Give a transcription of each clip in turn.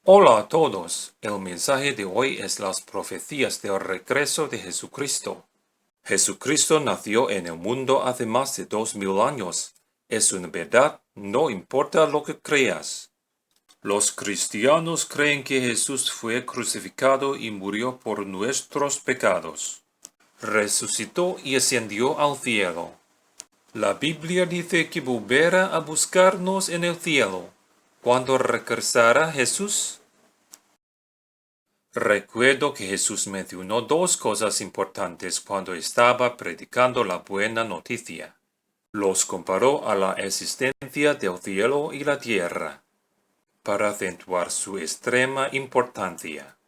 Hola a todos, el mensaje de hoy es las profecías del regreso de Jesucristo. Jesucristo nació en el mundo hace más de 2000 años. Es una verdad, no importa lo que creas. Los cristianos creen que Jesús fue crucificado y murió por nuestros pecados. Resucitó y ascendió al cielo. La Biblia dice que volverá a buscarnos en el cielo. ¿Cuándo regresará Jesús? Recuerdo que Jesús mencionó dos cosas importantes cuando estaba predicando la buena noticia. Los comparó a la existencia del cielo y la tierra, para acentuar su extrema importancia.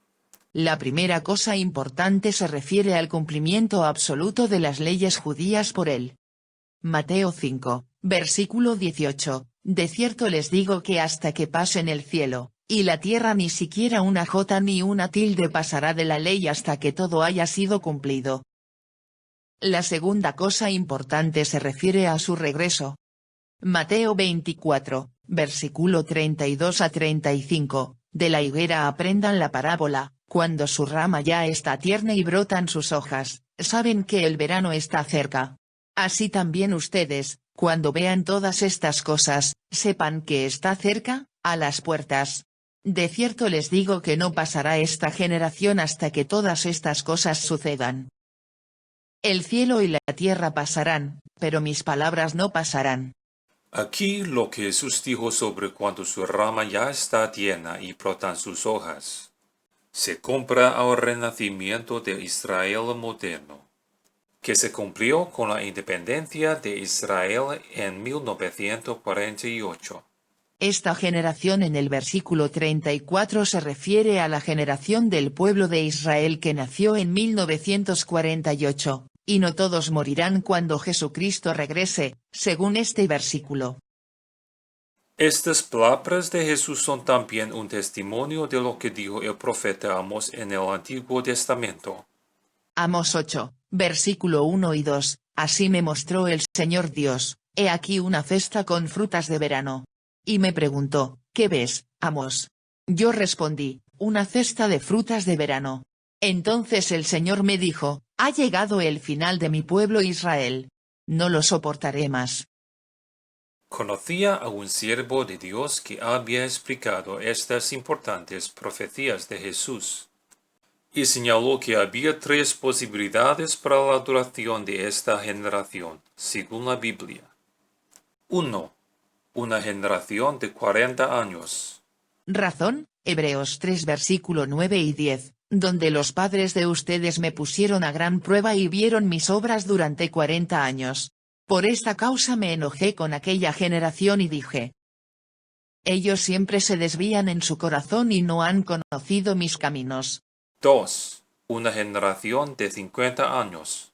La primera cosa importante se refiere al cumplimiento absoluto de las leyes judías por él. Mateo 5, versículo 18, de cierto les digo que hasta que pasen el cielo y la tierra ni siquiera una jota ni una tilde pasará de la ley hasta que todo haya sido cumplido. La segunda cosa importante se refiere a su regreso. Mateo 24, versículo 32 a 35, de la higuera aprendan la parábola, cuando su rama ya está tierna y brotan sus hojas, saben que el verano está cerca. Así también ustedes, cuando vean todas estas cosas, sepan que está cerca, a las puertas. De cierto les digo que no pasará esta generación hasta que todas estas cosas sucedan. El cielo y la tierra pasarán, pero mis palabras no pasarán. Aquí lo que Jesús dijo sobre cuando su rama ya está tierna y brotan sus hojas, se compara al renacimiento de Israel moderno, que se cumplió con la independencia de Israel en 1948. Esta generación en el versículo 34 se refiere a la generación del pueblo de Israel que nació en 1948, y no todos morirán cuando Jesucristo regrese, según este versículo. Estas palabras de Jesús son también un testimonio de lo que dijo el profeta Amós en el Antiguo Testamento. Amós 8, versículo 1 y 2, así me mostró el Señor Dios, he aquí una cesta con frutas de verano. Y me preguntó, ¿qué ves, Amós? Yo respondí, una cesta de frutas de verano. Entonces el Señor me dijo, ha llegado el final de mi pueblo Israel. No lo soportaré más. Conocía a un siervo de Dios que había explicado estas importantes profecías de Jesús, y señaló que había tres posibilidades para la duración de esta generación, según la Biblia. 1. Una generación de 40 años. Razón, Hebreos 3 versículo 9 y 10, donde los padres de ustedes me pusieron a gran prueba y vieron mis obras durante 40 años. Por esta causa me enojé con aquella generación y dije: ellos siempre se desvían en su corazón y no han conocido mis caminos. 2. Una generación de 50 años.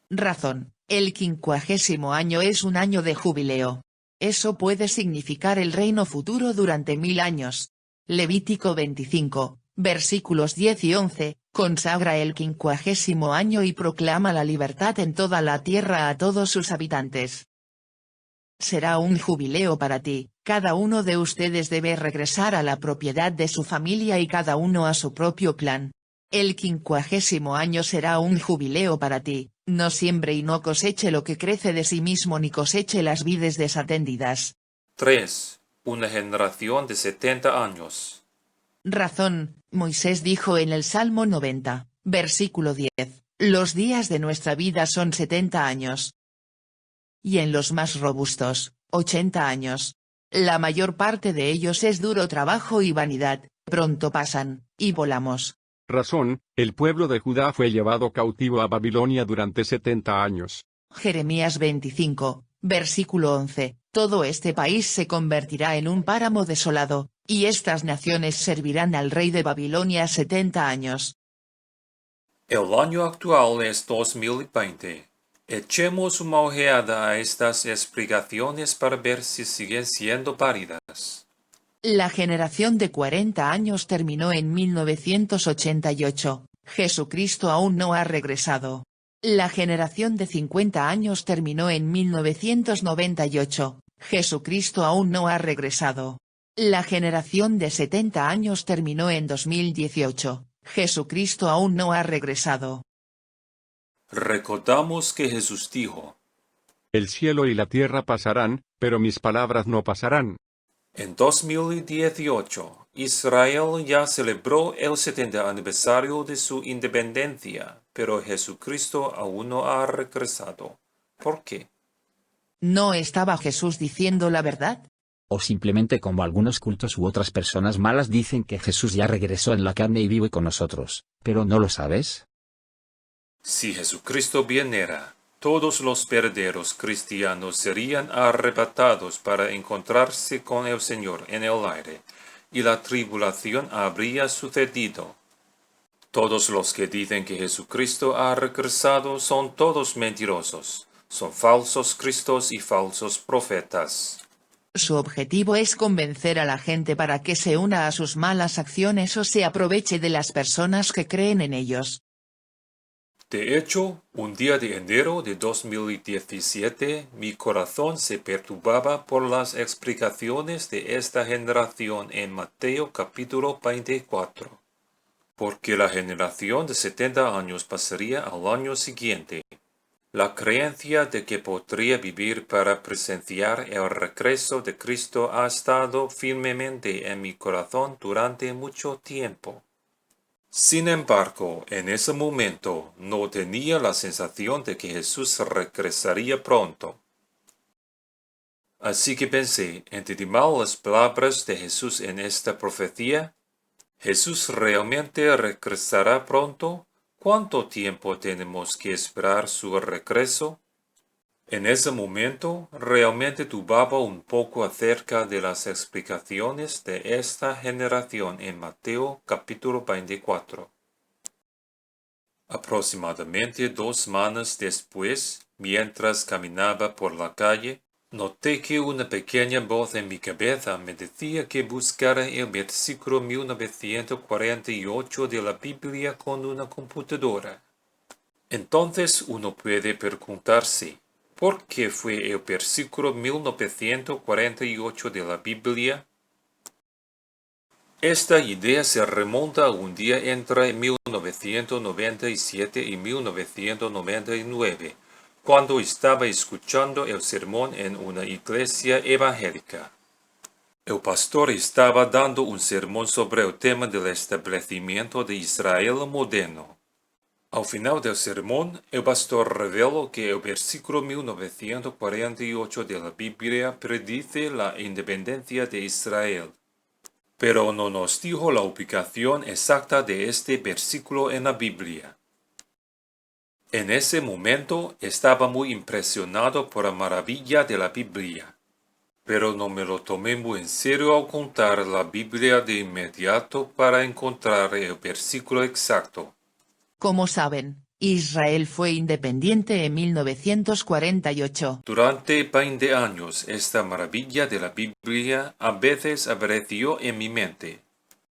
Razón, el 50º año es un año de jubileo. Eso puede significar el reino futuro durante 1000 años. Levítico 25, versículos 10 y 11, consagra el 50º año y proclama la libertad en toda la tierra a todos sus habitantes. Será un jubileo para ti, cada uno de ustedes debe regresar a la propiedad de su familia y cada uno a su propio clan. El 50º año será un jubileo para ti, no siembre y no coseche lo que crece de sí mismo ni coseche las vides desatendidas. 3. Una generación de 70 años. Razón, Moisés dijo en el Salmo 90, versículo 10, los días de nuestra vida son 70 años. Y en los más robustos, 80 años. La mayor parte de ellos es duro trabajo y vanidad, pronto pasan, y volamos. Razón, el pueblo de Judá fue llevado cautivo a Babilonia durante 70 años. Jeremías 25, versículo 11, todo este país se convertirá en un páramo desolado, y estas naciones servirán al rey de Babilonia 70 años. El año actual es 2020. Echemos una ojeada a estas explicaciones para ver si siguen siendo válidas. La generación de 40 años terminó en 1988, Jesucristo aún no ha regresado. La generación de 50 años terminó en 1998, Jesucristo aún no ha regresado. La generación de 70 años terminó en 2018. Jesucristo aún no ha regresado. Recordamos que Jesús dijo: El cielo y la tierra pasarán, pero mis palabras no pasarán. en 2018, Israel ya celebró el 70 aniversario de su independencia, pero Jesucristo aún no ha regresado. ¿Por qué? ¿No estaba Jesús diciendo la verdad? O simplemente como algunos cultos u otras personas malas dicen que Jesús ya regresó en la carne y vive con nosotros, pero ¿no lo sabes? Si Jesucristo viniera, todos los verdaderos cristianos serían arrebatados para encontrarse con el Señor en el aire, y la tribulación habría sucedido. Todos los que dicen que Jesucristo ha regresado son todos mentirosos, son falsos cristos y falsos profetas. Su objetivo es convencer a la gente para que se una a sus malas acciones o se aproveche de las personas que creen en ellos. De hecho, un día de enero de 2017, mi corazón se perturbaba por las explicaciones de esta generación en Mateo capítulo 24. Porque la generación de 70 años pasaría al año siguiente. La creencia de que podría vivir para presenciar el regreso de Cristo ha estado firmemente en mi corazón durante mucho tiempo. Sin embargo, en ese momento no tenía la sensación de que Jesús regresaría pronto. Así que pensé, ¿entendí mal las palabras de Jesús en esta profecía? ¿Jesús realmente regresará pronto? ¿Cuánto tiempo tenemos que esperar su regreso? En ese momento realmente dudaba un poco acerca de las explicaciones de esta generación en Mateo capítulo 24. Aproximadamente 2 semanas después, mientras caminaba por la calle, noté que una pequeña voz en mi cabeza me decía que buscara el versículo 1948 de la Biblia con una computadora. Entonces uno puede preguntarse, ¿por qué fue el versículo 1948 de la Biblia? Esta idea se remonta a un día entre 1997 y 1999, cuando estaba escuchando el sermón en una iglesia evangélica. El pastor estaba dando un sermón sobre el tema del establecimiento de Israel moderno. Al final del sermón, el pastor reveló que el versículo 1948 de la Biblia predice la independencia de Israel. Pero no nos dijo la ubicación exacta de este versículo en la Biblia. En ese momento estaba muy impresionado por la maravilla de la Biblia, pero no me lo tomé muy en serio al contar la Biblia de inmediato para encontrar el versículo exacto. Como saben, Israel fue independiente en 1948. Durante 20 años esta maravilla de la Biblia a veces apareció en mi mente,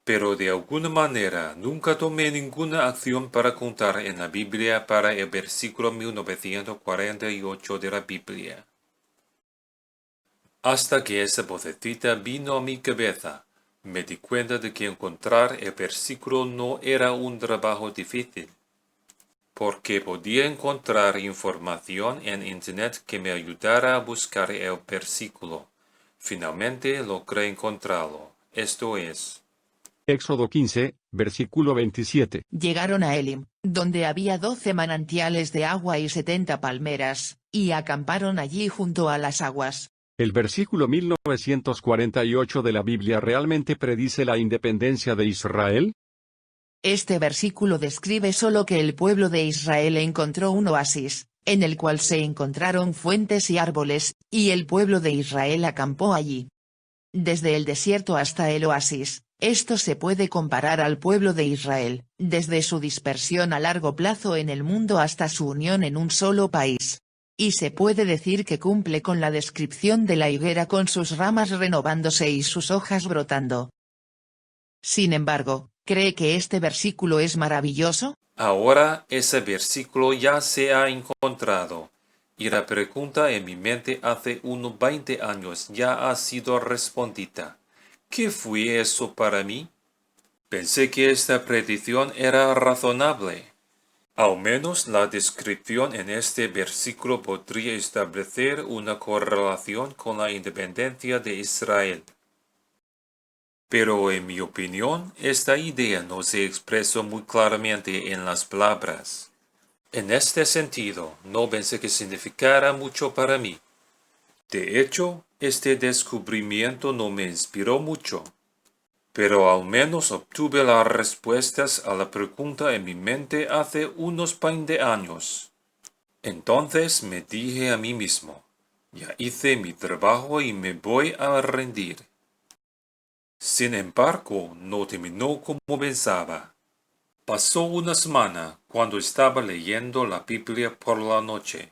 pero de alguna manera nunca tomé ninguna acción para contar en la Biblia para el versículo 1948 de la Biblia. Hasta que esa vocecita vino a mi cabeza, me di cuenta de que encontrar el versículo no era un trabajo difícil, porque podía encontrar información en Internet que me ayudara a buscar el versículo. Finalmente logré encontrarlo, esto es. Éxodo 15, versículo 27. Llegaron a Elim, donde había 12 manantiales de agua y 70 palmeras, y acamparon allí junto a las aguas. El versículo 1948 de la Biblia realmente predice la independencia de Israel. Este versículo describe solo que el pueblo de Israel encontró un oasis, en el cual se encontraron fuentes y árboles, y el pueblo de Israel acampó allí. Desde el desierto hasta el oasis, esto se puede comparar al pueblo de Israel, desde su dispersión a largo plazo en el mundo hasta su unión en un solo país. Y se puede decir que cumple con la descripción de la higuera con sus ramas renovándose y sus hojas brotando. Sin embargo, ¿cree que este versículo es maravilloso? Ahora ese versículo ya se ha encontrado, y la pregunta en mi mente hace unos 20 años ya ha sido respondida. ¿Qué fue eso para mí? Pensé que esta predicción era razonable. Al menos la descripción en este versículo podría establecer una correlación con la independencia de Israel. Pero en mi opinión, esta idea no se expresó muy claramente en las palabras. En este sentido, no pensé que significara mucho para mí. De hecho, este descubrimiento no me inspiró mucho. Pero al menos obtuve las respuestas a la pregunta en mi mente hace unos 20 años. Entonces me dije a mí mismo, ya hice mi trabajo y me voy a rendir. Sin embargo, no terminó como pensaba. Pasó una semana cuando estaba leyendo la Biblia por la noche.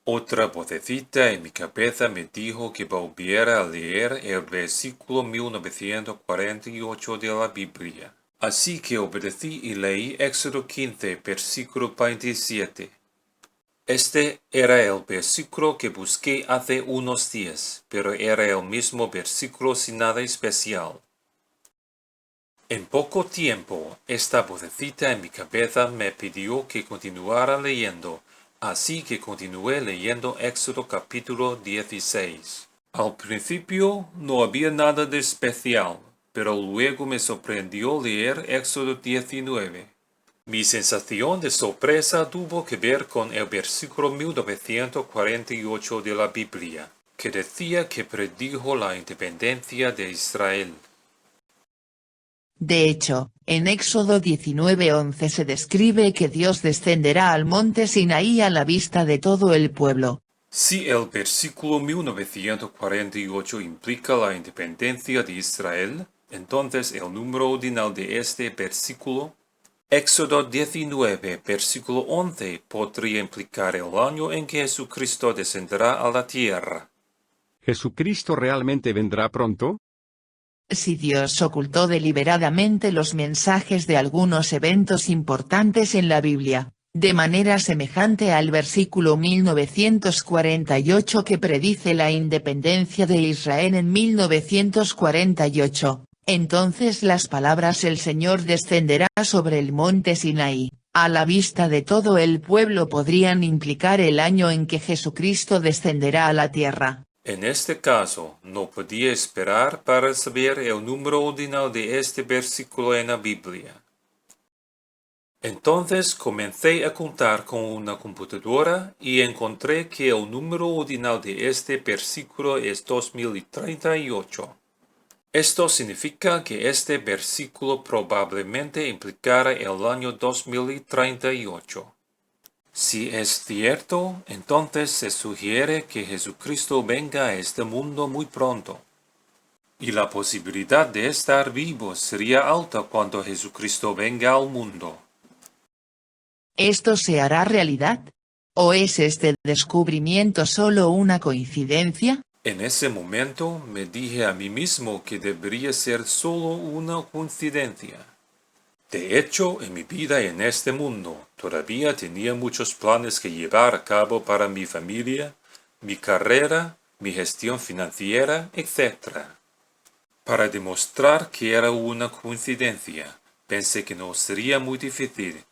Otra vocecita en mi cabeza me dijo que volviera a leer el versículo 1948 de la Biblia. Así que obedecí y leí Éxodo 15, versículo 27. Este era el versículo que busqué hace unos días, pero era el mismo versículo sin nada especial. En poco tiempo, esta vocecita en mi cabeza me pidió que continuara leyendo, así que continué leyendo Éxodo capítulo 16. Al principio no había nada de especial, pero luego me sorprendió leer Éxodo 19. Mi sensación de sorpresa tuvo que ver con el versículo 1948 de la Biblia, que decía que predijo la independencia de Israel. De hecho, en Éxodo 19:11 se describe que Dios descenderá al monte Sinaí a la vista de todo el pueblo. Si el versículo 1948 implica la independencia de Israel, entonces el número ordinal de este versículo, Éxodo 19, versículo 11, podría implicar el año en que Jesucristo descenderá a la tierra. ¿Jesucristo realmente vendrá pronto? Si Dios ocultó deliberadamente los mensajes de algunos eventos importantes en la Biblia, de manera semejante al versículo 1948 que predice la independencia de Israel en 1948, entonces las palabras "el Señor descenderá sobre el monte Sinaí", a la vista de todo el pueblo podrían implicar el año en que Jesucristo descenderá a la tierra. En este caso, no podía esperar para saber el número ordinal de este versículo en la Biblia. Entonces comencé a contar con una computadora y encontré que el número ordinal de este versículo es 2038. Esto significa que este versículo probablemente implicara el año 2038. Si es cierto, entonces se sugiere que Jesucristo venga a este mundo muy pronto. Y la posibilidad de estar vivo sería alta cuando Jesucristo venga al mundo. ¿Esto se hará realidad? ¿O es este descubrimiento solo una coincidencia? En ese momento me dije a mí mismo que debería ser solo una coincidencia. De hecho, en mi vida en este mundo, todavía tenía muchos planes que llevar a cabo para mi familia, mi carrera, mi gestión financiera, etc. Para demostrar que era una coincidencia, pensé que no sería muy difícil.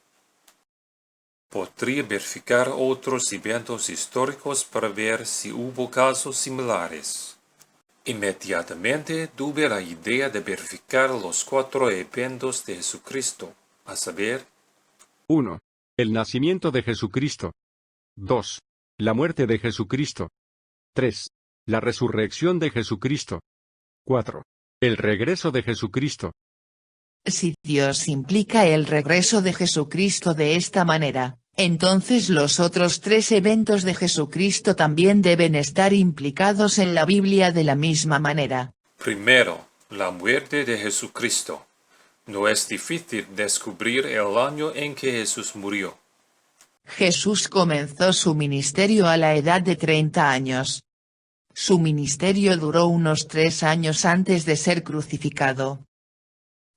Podría verificar otros eventos históricos para ver si hubo casos similares. Inmediatamente tuve la idea de verificar los 4 eventos de Jesucristo, a saber: 1. El nacimiento de Jesucristo. 2. La muerte de Jesucristo. 3. La resurrección de Jesucristo. 4. El regreso de Jesucristo. Si Dios implica el regreso de Jesucristo de esta manera, entonces los otros 3 eventos de Jesucristo también deben estar implicados en la Biblia de la misma manera. Primero, la muerte de Jesucristo. No es difícil descubrir el año en que Jesús murió. Jesús comenzó su ministerio a la edad de 30 años. Su ministerio duró unos 3 años antes de ser crucificado.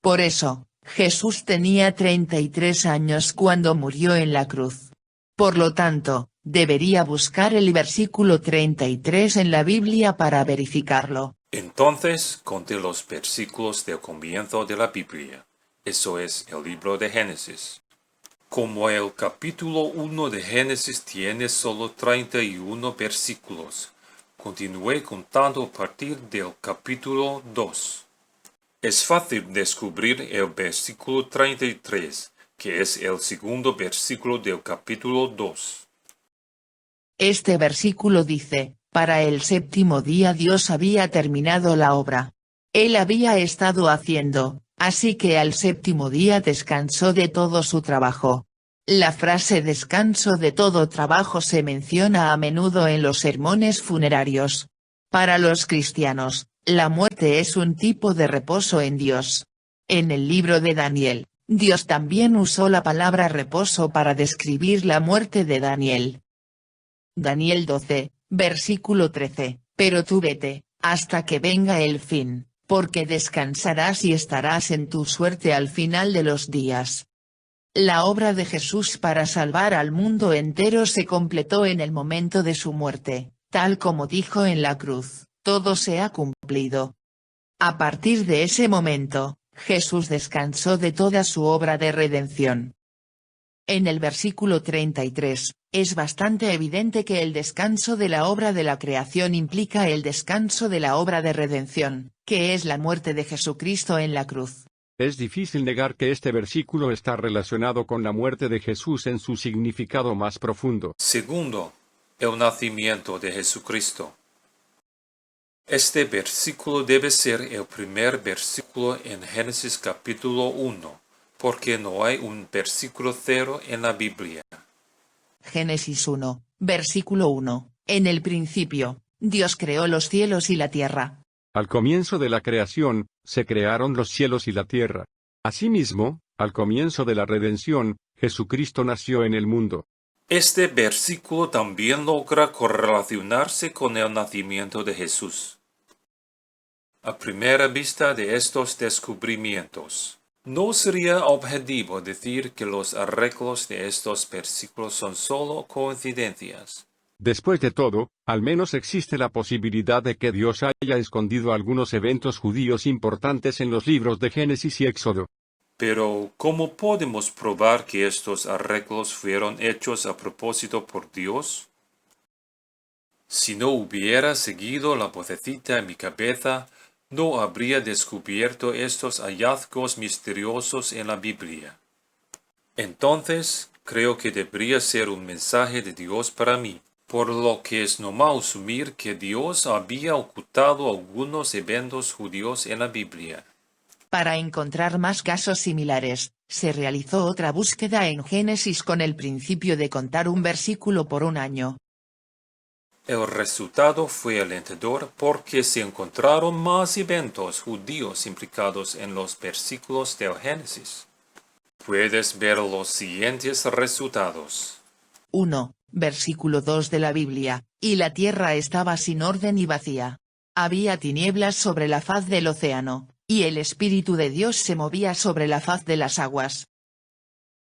Por eso, Jesús tenía 33 años cuando murió en la cruz. Por lo tanto, debería buscar el versículo 33 en la Biblia para verificarlo. Entonces conté los versículos del comienzo de la Biblia, eso es el libro de Génesis. Como el capítulo 1 de Génesis tiene solo 31 versículos, continué contando a partir del capítulo 2. Es fácil descubrir el versículo 33, que es el segundo versículo del capítulo 2. Este versículo dice, para el séptimo día Dios había terminado la obra. Él había estado haciendo, así que al séptimo día descansó de todo su trabajo. La frase descanso de todo trabajo se menciona a menudo en los sermones funerarios. Para los cristianos, la muerte es un tipo de reposo en Dios. En el libro de Daniel, Dios también usó la palabra reposo para describir la muerte de Daniel. Daniel 12, versículo 13, pero tú vete, hasta que venga el fin, porque descansarás y estarás en tu suerte al final de los días. La obra de Jesús para salvar al mundo entero se completó en el momento de su muerte, tal como dijo en la cruz, todo se ha cumplido. A partir de ese momento, Jesús descansó de toda su obra de redención. En el versículo 33, es bastante evidente que el descanso de la obra de la creación implica el descanso de la obra de redención, que es la muerte de Jesucristo en la cruz. Es difícil negar que este versículo está relacionado con la muerte de Jesús en su significado más profundo. Segundo, el nacimiento de Jesucristo. Este versículo debe ser el primer versículo en Génesis capítulo 1, porque no hay un versículo 0 en la Biblia. Génesis 1, versículo 1, en el principio, Dios creó los cielos y la tierra. Al comienzo de la creación, se crearon los cielos y la tierra. Asimismo, al comienzo de la redención, Jesucristo nació en el mundo. Este versículo también logra correlacionarse con el nacimiento de Jesús. A primera vista de estos descubrimientos, no sería objetivo decir que los arreglos de estos versículos son solo coincidencias. Después de todo, al menos existe la posibilidad de que Dios haya escondido algunos eventos judíos importantes en los libros de Génesis y Éxodo. Pero, ¿cómo podemos probar que estos arreglos fueron hechos a propósito por Dios? Si no hubiera seguido la vocecita en mi cabeza, no habría descubierto estos hallazgos misteriosos en la Biblia. Entonces, creo que debería ser un mensaje de Dios para mí, por lo que es normal asumir que Dios había ocultado algunos eventos judíos en la Biblia. Para encontrar más casos similares, se realizó otra búsqueda en Génesis con el principio de contar un versículo por un año. El resultado fue alentador porque se encontraron más eventos judíos implicados en los versículos del Génesis. Puedes ver los siguientes resultados. 1. Versículo 2 de la Biblia, y la tierra estaba sin orden y vacía. Había tinieblas sobre la faz del océano, y el Espíritu de Dios se movía sobre la faz de las aguas.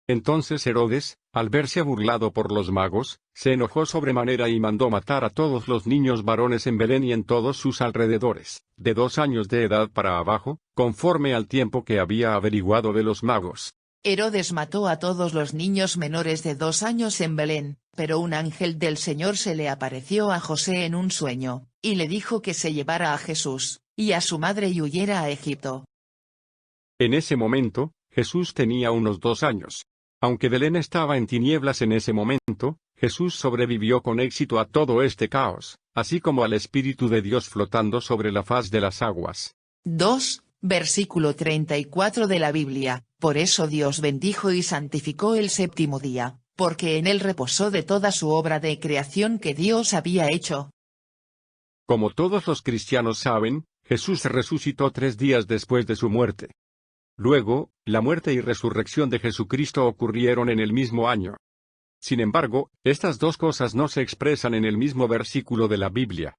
Entonces Herodes, al verse burlado por los magos, se enojó sobremanera y mandó matar a todos los niños varones en Belén y en todos sus alrededores, de 2 años de edad para abajo, conforme al tiempo que había averiguado de los magos. Herodes mató a todos los niños menores de 2 años en Belén, pero un ángel del Señor se le apareció a José en un sueño, y le dijo que se llevara a Jesús, y a su madre y huyera a Egipto. En ese momento, Jesús tenía unos 2 años. Aunque Belén estaba en tinieblas en ese momento, Jesús sobrevivió con éxito a todo este caos, así como al Espíritu de Dios flotando sobre la faz de las aguas. 2. Versículo 34 de la Biblia, por eso Dios bendijo y santificó el séptimo día, porque en él reposó de toda su obra de creación que Dios había hecho. Como todos los cristianos saben, Jesús resucitó 3 días después de su muerte. Luego, la muerte y resurrección de Jesucristo ocurrieron en el mismo año. Sin embargo, estas dos cosas no se expresan en el mismo versículo de la Biblia.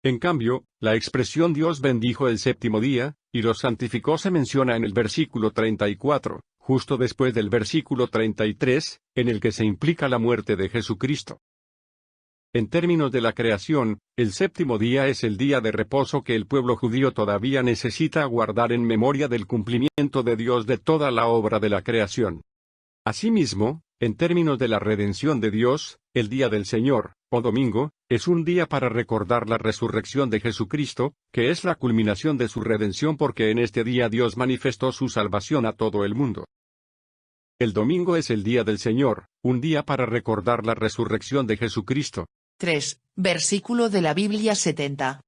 En cambio, la expresión Dios bendijo el séptimo día, y lo santificó se menciona en el versículo 34, justo después del versículo 33, en el que se implica la muerte de Jesucristo. En términos de la creación, el séptimo día es el día de reposo que el pueblo judío todavía necesita guardar en memoria del cumplimiento de Dios de toda la obra de la creación. Asimismo, en términos de la redención de Dios, el día del Señor, o domingo, es un día para recordar la resurrección de Jesucristo, que es la culminación de su redención porque en este día Dios manifestó su salvación a todo el mundo. El domingo es el día del Señor, un día para recordar la resurrección de Jesucristo. 3. Versículo de la Biblia 70.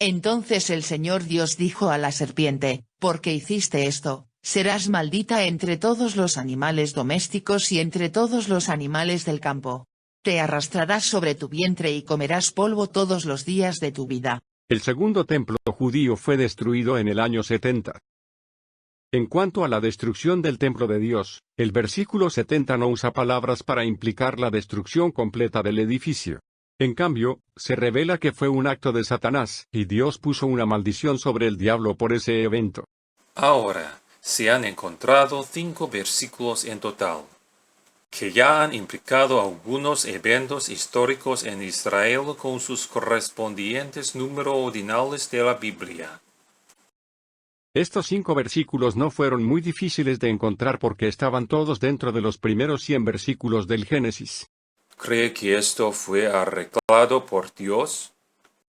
Entonces el Señor Dios dijo a la serpiente, ¿por qué hiciste esto? Serás maldita entre todos los animales domésticos y entre todos los animales del campo. Te arrastrarás sobre tu vientre y comerás polvo todos los días de tu vida. El segundo templo judío fue destruido en el año 70. En cuanto a la destrucción del templo de Dios, el versículo 70 no usa palabras para implicar la destrucción completa del edificio. En cambio, se revela que fue un acto de Satanás, y Dios puso una maldición sobre el diablo por ese evento. Ahora, se han encontrado 5 versículos en total, que ya han implicado algunos eventos históricos en Israel con sus correspondientes números ordinales de la Biblia. Estos 5 versículos no fueron muy difíciles de encontrar porque estaban todos dentro de los primeros 100 versículos del Génesis. ¿Cree que esto fue arreglado por Dios?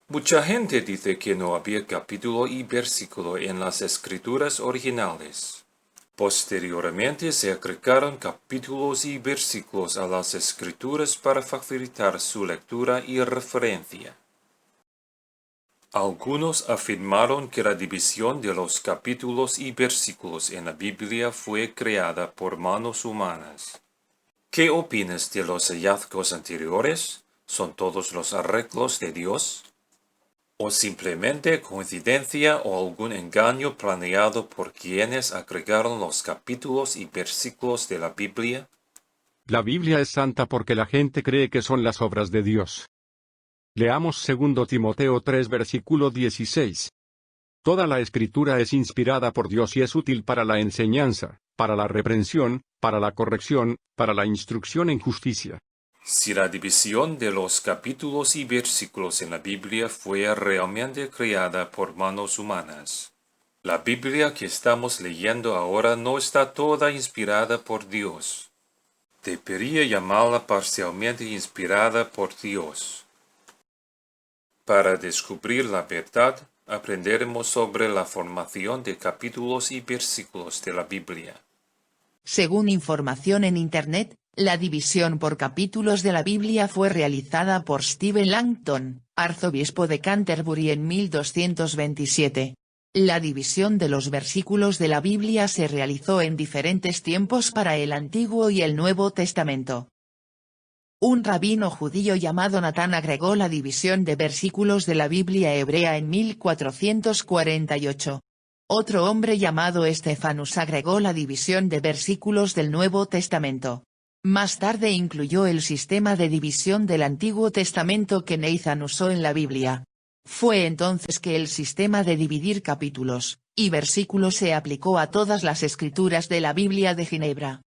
Mucha gente dice que no había capítulo y versículo en las escrituras originales. Posteriormente se agregaron capítulos y versículos a las escrituras para facilitar su lectura y referencia. Algunos afirmaron que la división de los capítulos y versículos en la Biblia fue creada por manos humanas. ¿Qué opinas de los hallazgos anteriores? ¿Son todos los arreglos de Dios? ¿O simplemente coincidencia o algún engaño planeado por quienes agregaron los capítulos y versículos de la Biblia? La Biblia es santa porque la gente cree que son las obras de Dios. Leamos 2 Timoteo 3 versículo 16. Toda la escritura es inspirada por Dios y es útil para la enseñanza, para la reprensión, para la corrección, para la instrucción en justicia. Si la división de los capítulos y versículos en la Biblia fue realmente creada por manos humanas, la Biblia que estamos leyendo ahora no está toda inspirada por Dios. Debería llamarla parcialmente inspirada por Dios. Para descubrir la verdad, aprenderemos sobre la formación de capítulos y versículos de la Biblia. Según información en Internet, la división por capítulos de la Biblia fue realizada por Stephen Langton, arzobispo de Canterbury en 1227. La división de los versículos de la Biblia se realizó en diferentes tiempos para el Antiguo y el Nuevo Testamento. Un rabino judío llamado Natán agregó la división de versículos de la Biblia hebrea en 1448. Otro hombre llamado Estefanus agregó la división de versículos del Nuevo Testamento. Más tarde incluyó el sistema de división del Antiguo Testamento que Nathan usó en la Biblia. Fue entonces que el sistema de dividir capítulos y versículos se aplicó a todas las escrituras de la Biblia de Ginebra.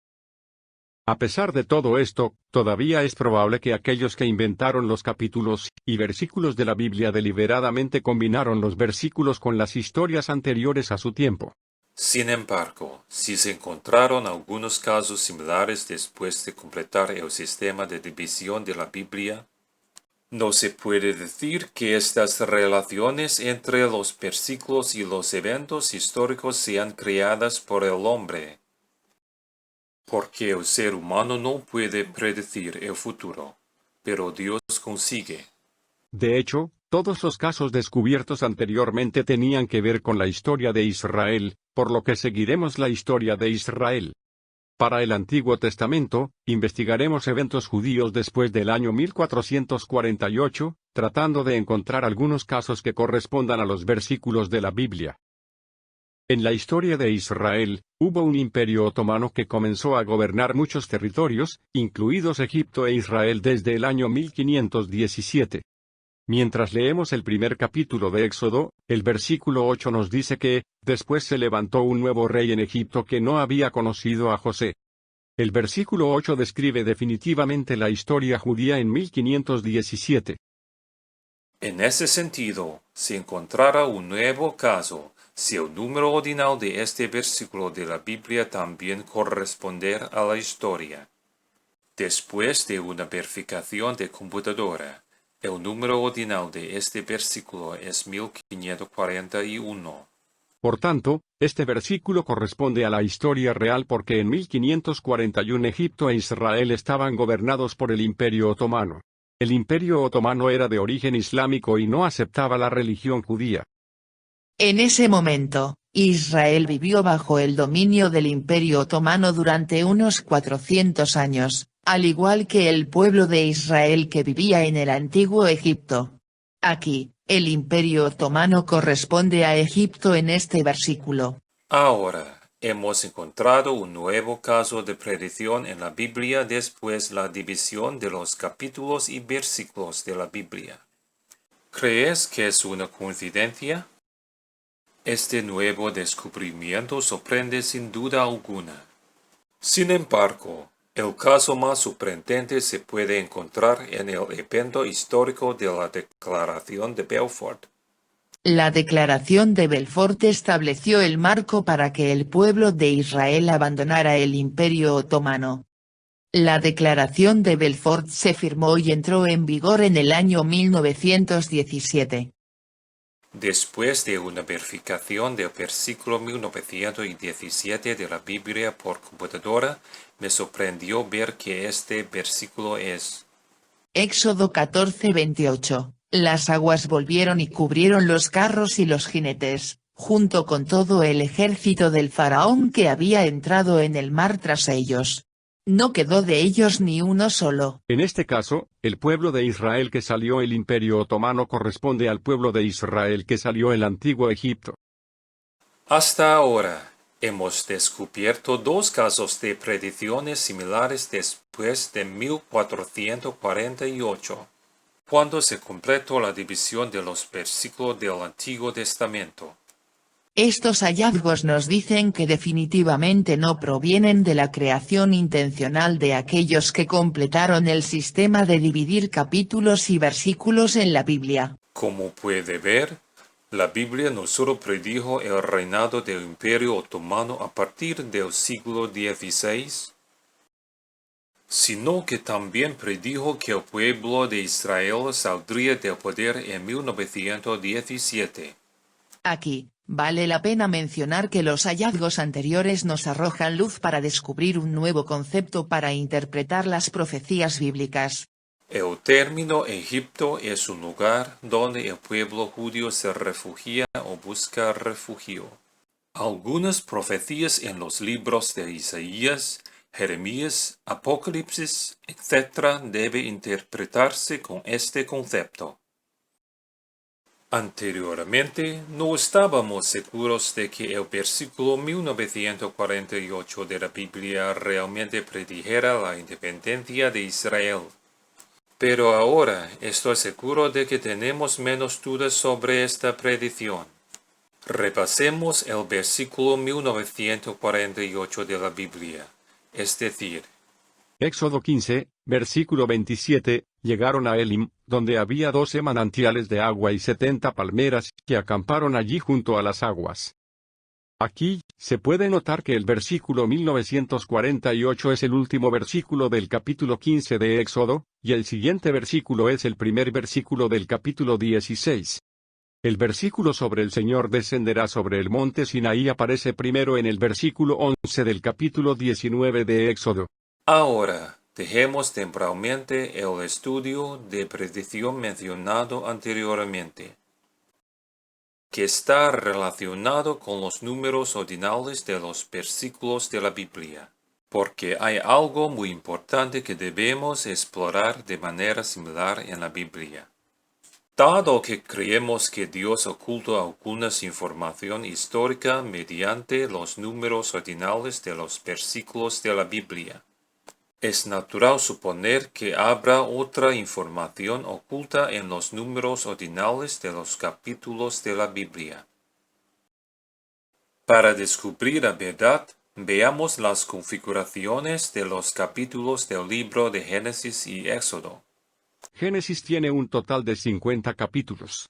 A pesar de todo esto, todavía es probable que aquellos que inventaron los capítulos y versículos de la Biblia deliberadamente combinaron los versículos con las historias anteriores a su tiempo. Sin embargo, si se encontraron algunos casos similares después de completar el sistema de división de la Biblia, no se puede decir que estas relaciones entre los versículos y los eventos históricos sean creadas por el hombre, porque el ser humano no puede predecir el futuro, pero Dios consigue. De hecho, todos los casos descubiertos anteriormente tenían que ver con la historia de Israel, por lo que seguiremos la historia de Israel. Para el Antiguo Testamento, investigaremos eventos judíos después del año 1448, tratando de encontrar algunos casos que correspondan a los versículos de la Biblia. En la historia de Israel, hubo un imperio otomano que comenzó a gobernar muchos territorios, incluidos Egipto e Israel desde el año 1517. Mientras leemos el primer capítulo de Éxodo, el versículo 8 nos dice que, después se levantó un nuevo rey en Egipto que no había conocido a José. El versículo 8 describe definitivamente la historia judía en 1517. En ese sentido, si encontrara un nuevo caso, si el número ordinal de este versículo de la Biblia también corresponder a la historia. Después de una verificación de computadora, el número ordinal de este versículo es 1541. Por tanto, este versículo corresponde a la historia real porque en 1541 Egipto e Israel estaban gobernados por el Imperio Otomano. El Imperio Otomano era de origen islámico y no aceptaba la religión judía. En ese momento, Israel vivió bajo el dominio del Imperio Otomano durante unos 400 años, al igual que el pueblo de Israel que vivía en el antiguo Egipto. Aquí, el Imperio Otomano corresponde a Egipto en este versículo. Ahora, hemos encontrado un nuevo caso de predicción en la Biblia después la división de los capítulos y versículos de la Biblia. ¿Crees que es una coincidencia? Este nuevo descubrimiento sorprende sin duda alguna. Sin embargo, el caso más sorprendente se puede encontrar en el evento histórico de la Declaración de Belfort. La Declaración de Belfort estableció el marco para que el pueblo de Israel abandonara el Imperio Otomano. La Declaración de Belfort se firmó y entró en vigor en el año 1917. Después de una verificación del versículo 1917 de la Biblia por computadora, me sorprendió ver que este versículo es Éxodo 14:28. Las aguas volvieron y cubrieron los carros y los jinetes, junto con todo el ejército del faraón que había entrado en el mar tras ellos. No quedó de ellos ni uno solo. En este caso, el pueblo de Israel que salió el Imperio Otomano corresponde al pueblo de Israel que salió el antiguo Egipto. Hasta ahora, hemos descubierto dos casos de predicciones similares después de 1448, cuando se completó la división de los versículos del Antiguo Testamento. Estos hallazgos nos dicen que definitivamente no provienen de la creación intencional de aquellos que completaron el sistema de dividir capítulos y versículos en la Biblia. Como puede ver, la Biblia no solo predijo el reinado del Imperio Otomano a partir del siglo XVI, sino que también predijo que el pueblo de Israel saldría del poder en 1917. Aquí, vale la pena mencionar que los hallazgos anteriores nos arrojan luz para descubrir un nuevo concepto para interpretar las profecías bíblicas. El término Egipto es un lugar donde el pueblo judío se refugia o busca refugio. Algunas profecías en los libros de Isaías, Jeremías, Apocalipsis, etc. debe interpretarse con este concepto. Anteriormente, no estábamos seguros de que el versículo 1948 de la Biblia realmente predijera la independencia de Israel. Pero ahora estoy seguro de que tenemos menos dudas sobre esta predicción. Repasemos el versículo 1948 de la Biblia, es decir, Éxodo 15, versículo 27, llegaron a Elim, donde había 12 manantiales de agua y 70 palmeras, que acamparon allí junto a las aguas. Aquí, se puede notar que el versículo 1948 es el último versículo del capítulo 15 de Éxodo, y el siguiente versículo es el primer versículo del capítulo 16. El versículo sobre el Señor descenderá sobre el monte Sinaí aparece primero en el versículo 11 del capítulo 19 de Éxodo. ahora dejemos temporalmente el estudio de predicción mencionado anteriormente, que está relacionado con los números ordinales de los versículos de la Biblia, porque hay algo muy importante que debemos explorar de manera similar en la Biblia. Dado que creemos que Dios ocultó algunas información histórica mediante los números ordinales de los versículos de la Biblia, es natural suponer que habrá otra información oculta en los números ordinales de los capítulos de la Biblia. Para descubrir la verdad, Veamos las configuraciones de los capítulos del libro de Génesis y Éxodo. Génesis tiene un total de 50 capítulos.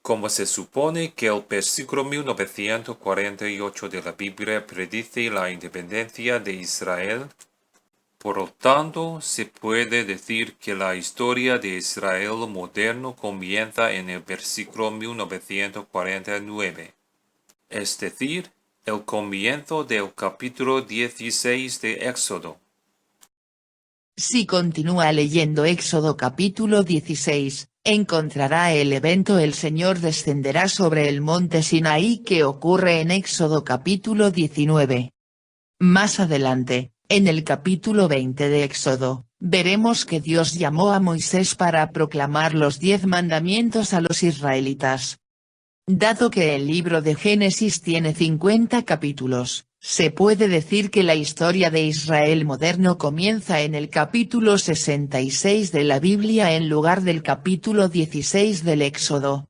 Como se supone que el versículo 1948 de la Biblia predice la independencia de Israel, por lo tanto, se puede decir que la historia de Israel moderno comienza en el versículo 1949, es decir, el comienzo del capítulo 16 de Éxodo. Si continúa leyendo Éxodo capítulo 16, encontrará el evento El Señor descenderá sobre el monte Sinaí que ocurre en Éxodo capítulo 19. Más adelante, en el capítulo 20 de Éxodo, veremos que Dios llamó a Moisés para proclamar los 10 mandamientos a los israelitas. Dado que el libro de Génesis tiene 50 capítulos, se puede decir que la historia de Israel moderno comienza en el capítulo 66 de la Biblia en lugar del capítulo 16 del Éxodo.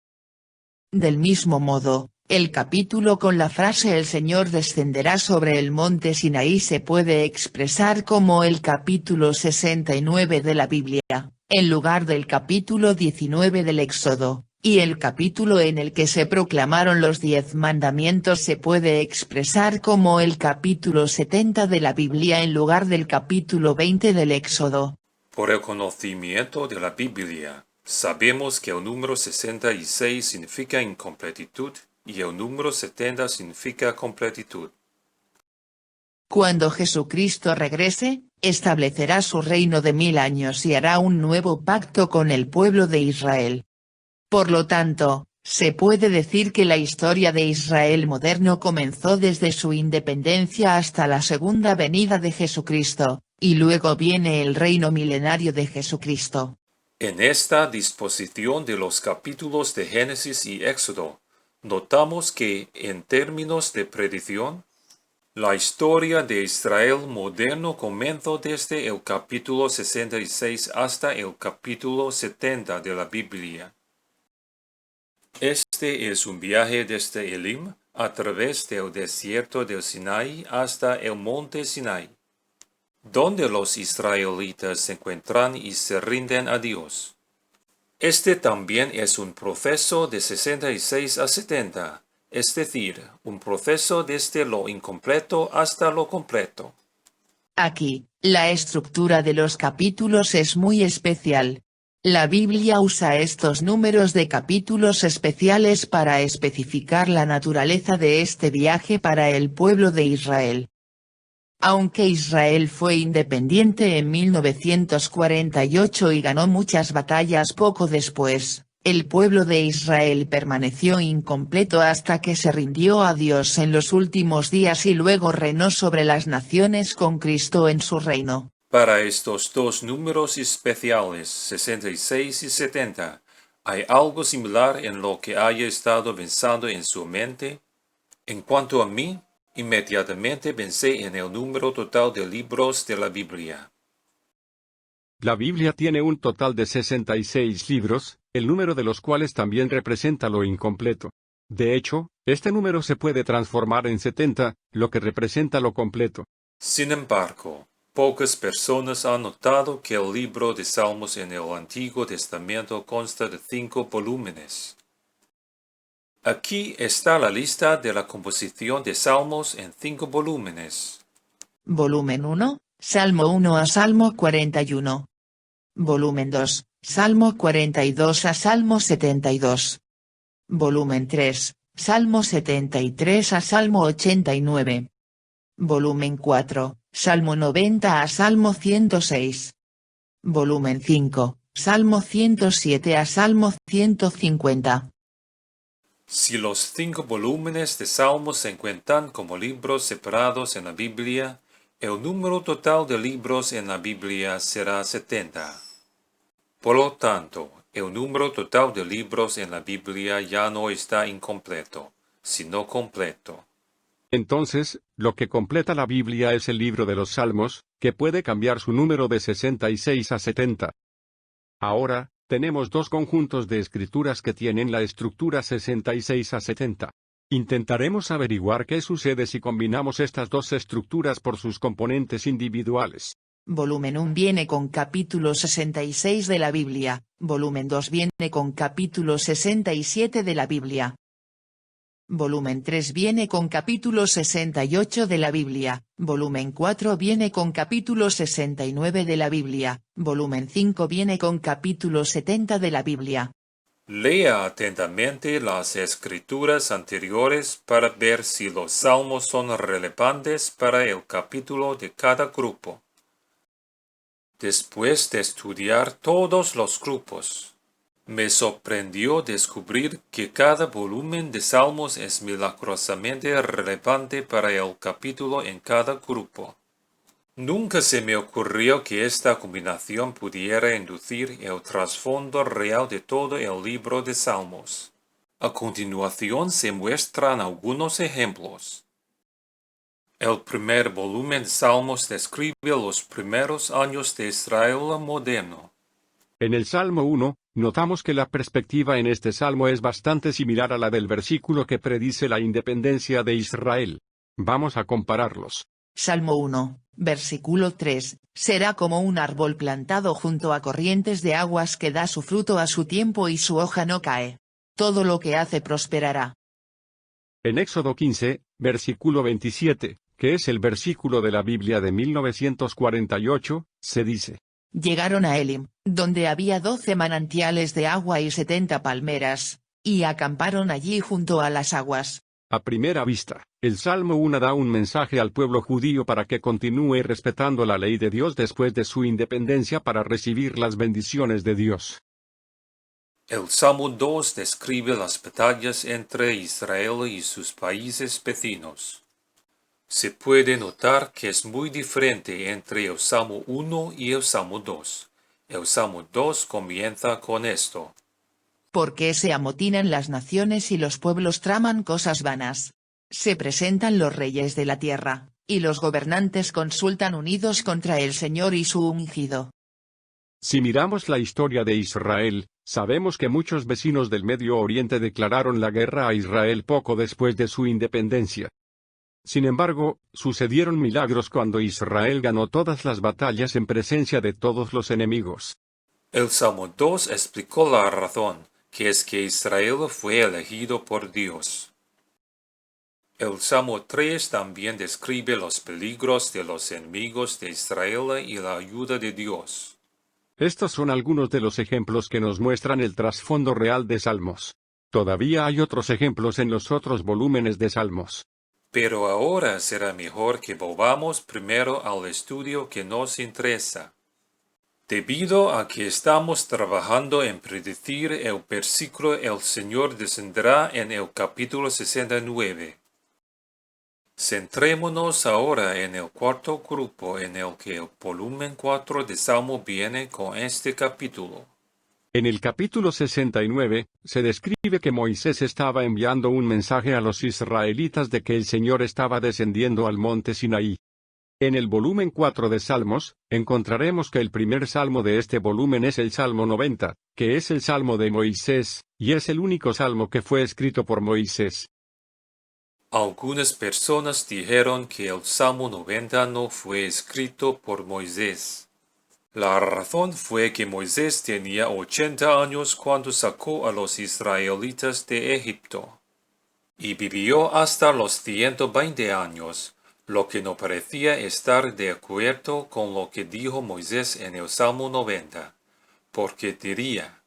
Del mismo modo, el capítulo con la frase El Señor descenderá sobre el monte Sinaí se puede expresar como el capítulo 69 de la Biblia, en lugar del capítulo 19 del Éxodo. Y el capítulo en el que se proclamaron los 10 mandamientos se puede expresar como el capítulo 70 de la Biblia en lugar del capítulo 20 del Éxodo. Por el conocimiento de la Biblia, sabemos que el número 66 significa incompletitud y el número 70 significa completitud. Cuando Jesucristo regrese, establecerá su reino de 1000 años y hará un nuevo pacto con el pueblo de Israel. Por lo tanto, se puede decir que la historia de Israel moderno comenzó desde su independencia hasta la segunda venida de Jesucristo, y luego viene el reino milenario de Jesucristo. En esta disposición de los capítulos de Génesis y Éxodo, notamos que, en términos de predicción, la historia de Israel moderno comenzó desde el capítulo 66 hasta el capítulo 70 de la Biblia. Este es un viaje desde Elim a través del desierto del Sinaí hasta el monte Sinaí, donde los israelitas se encuentran y se rinden a Dios. Este también es un proceso de 66 a 70, es decir, un proceso desde lo incompleto hasta lo completo. Aquí, la estructura de los capítulos es muy especial. La Biblia usa estos números de capítulos especiales para especificar la naturaleza de este viaje para el pueblo de Israel. Aunque Israel fue independiente en 1948 y ganó muchas batallas poco después, el pueblo de Israel permaneció incompleto hasta que se rindió a Dios en los últimos días y luego reinó sobre las naciones con Cristo en su reino. Para estos dos números especiales, 66 y 70, ¿hay algo similar en lo que haya estado pensando en su mente? En cuanto a mí, inmediatamente pensé en el número total de libros de la Biblia. La Biblia tiene un total de 66 libros, el número de los cuales también representa lo incompleto. De hecho, este número se puede transformar en 70, lo que representa lo completo. Sin embargo, pocas personas han notado que el libro de Salmos en el Antiguo Testamento consta de 5 volúmenes. Aquí está la lista de la composición de Salmos en 5 volúmenes. Volumen 1, Salmo 1 a Salmo 41. Volumen 2, Salmo 42 a Salmo 72. Volumen 3, Salmo 73 a Salmo 89. Volumen 4, Salmo 90 a Salmo 106. Volumen 5, Salmo 107 a Salmo 150. Si los 5 volúmenes de Salmos se encuentran como libros separados en la Biblia, el número total de libros en la Biblia será 70. Por lo tanto, el número total de libros en la Biblia ya no está incompleto, sino completo. Entonces, lo que completa la Biblia es el libro de los Salmos, que puede cambiar su número de 66 a 70. Ahora, tenemos dos conjuntos de escrituras que tienen la estructura 66 a 70. Intentaremos averiguar qué sucede si combinamos estas dos estructuras por sus componentes individuales. Volumen 1 viene con capítulo 66 de la Biblia, volumen 2 viene con capítulo 67 de la Biblia. Volumen 3 viene con capítulo 68 de la Biblia, volumen 4 viene con capítulo 69 de la Biblia, volumen 5 viene con capítulo 70 de la Biblia. Lea atentamente las escrituras anteriores para ver si los salmos son relevantes para el capítulo de cada grupo. Después de estudiar todos los grupos, me sorprendió descubrir que cada volumen de salmos es milagrosamente relevante para el capítulo en cada grupo. Nunca se me ocurrió que esta combinación pudiera inducir el trasfondo real de todo el libro de Salmos. A continuación se muestran algunos ejemplos. El primer volumen de Salmos describe los primeros años de Israel moderno. En el Salmo 1, notamos que la perspectiva en este salmo es bastante similar a la del versículo que predice la independencia de Israel. Vamos a compararlos. Salmo 1, versículo 3, será como un árbol plantado junto a corrientes de aguas que da su fruto a su tiempo y su hoja no cae. Todo lo que hace prosperará. En Éxodo 15, versículo 27, que es el versículo de la Biblia de 1948, se dice: Llegaron a Elim, donde había 12 manantiales de agua y 70 palmeras, y acamparon allí junto a las aguas. A primera vista, el Salmo 1 da un mensaje al pueblo judío para que continúe respetando la ley de Dios después de su independencia para recibir las bendiciones de Dios. El Salmo 2 describe las batallas entre Israel y sus países vecinos. Se puede notar que es muy diferente entre el Salmo 1 y el Salmo 2. El Salmo 2 comienza con esto: ¿Por qué se amotinan las naciones y los pueblos traman cosas vanas? Se presentan los reyes de la tierra, y los gobernantes consultan unidos contra el Señor y su ungido. Si miramos la historia de Israel, sabemos que muchos vecinos del Medio Oriente declararon la guerra a Israel poco después de su independencia. Sin embargo, sucedieron milagros cuando Israel ganó todas las batallas en presencia de todos los enemigos. El Salmo 2 explicó la razón, que es que Israel fue elegido por Dios. El Salmo 3 también describe los peligros de los enemigos de Israel y la ayuda de Dios. Estos son algunos de los ejemplos que nos muestran el trasfondo real de Salmos. Todavía hay otros ejemplos en los otros volúmenes de Salmos. Pero ahora será mejor que volvamos primero al estudio que nos interesa. Debido a que estamos trabajando en predecir el versículo "El Señor descenderá" en el capítulo 69. Centrémonos ahora en el cuarto grupo en el que el volumen 4 de Salmo viene con este capítulo. En el capítulo 69, se describe que Moisés estaba enviando un mensaje a los israelitas de que el Señor estaba descendiendo al monte Sinaí. En el volumen 4 de Salmos, encontraremos que el primer salmo de este volumen es el Salmo 90, que es el Salmo de Moisés, y es el único salmo que fue escrito por Moisés. Algunas personas dijeron que el Salmo 90 no fue escrito por Moisés. La razón fue que Moisés tenía 80 años cuando sacó a los israelitas de Egipto, y vivió hasta los 120 años, lo que no parecía estar de acuerdo con lo que dijo Moisés en el Salmo 90, porque diría: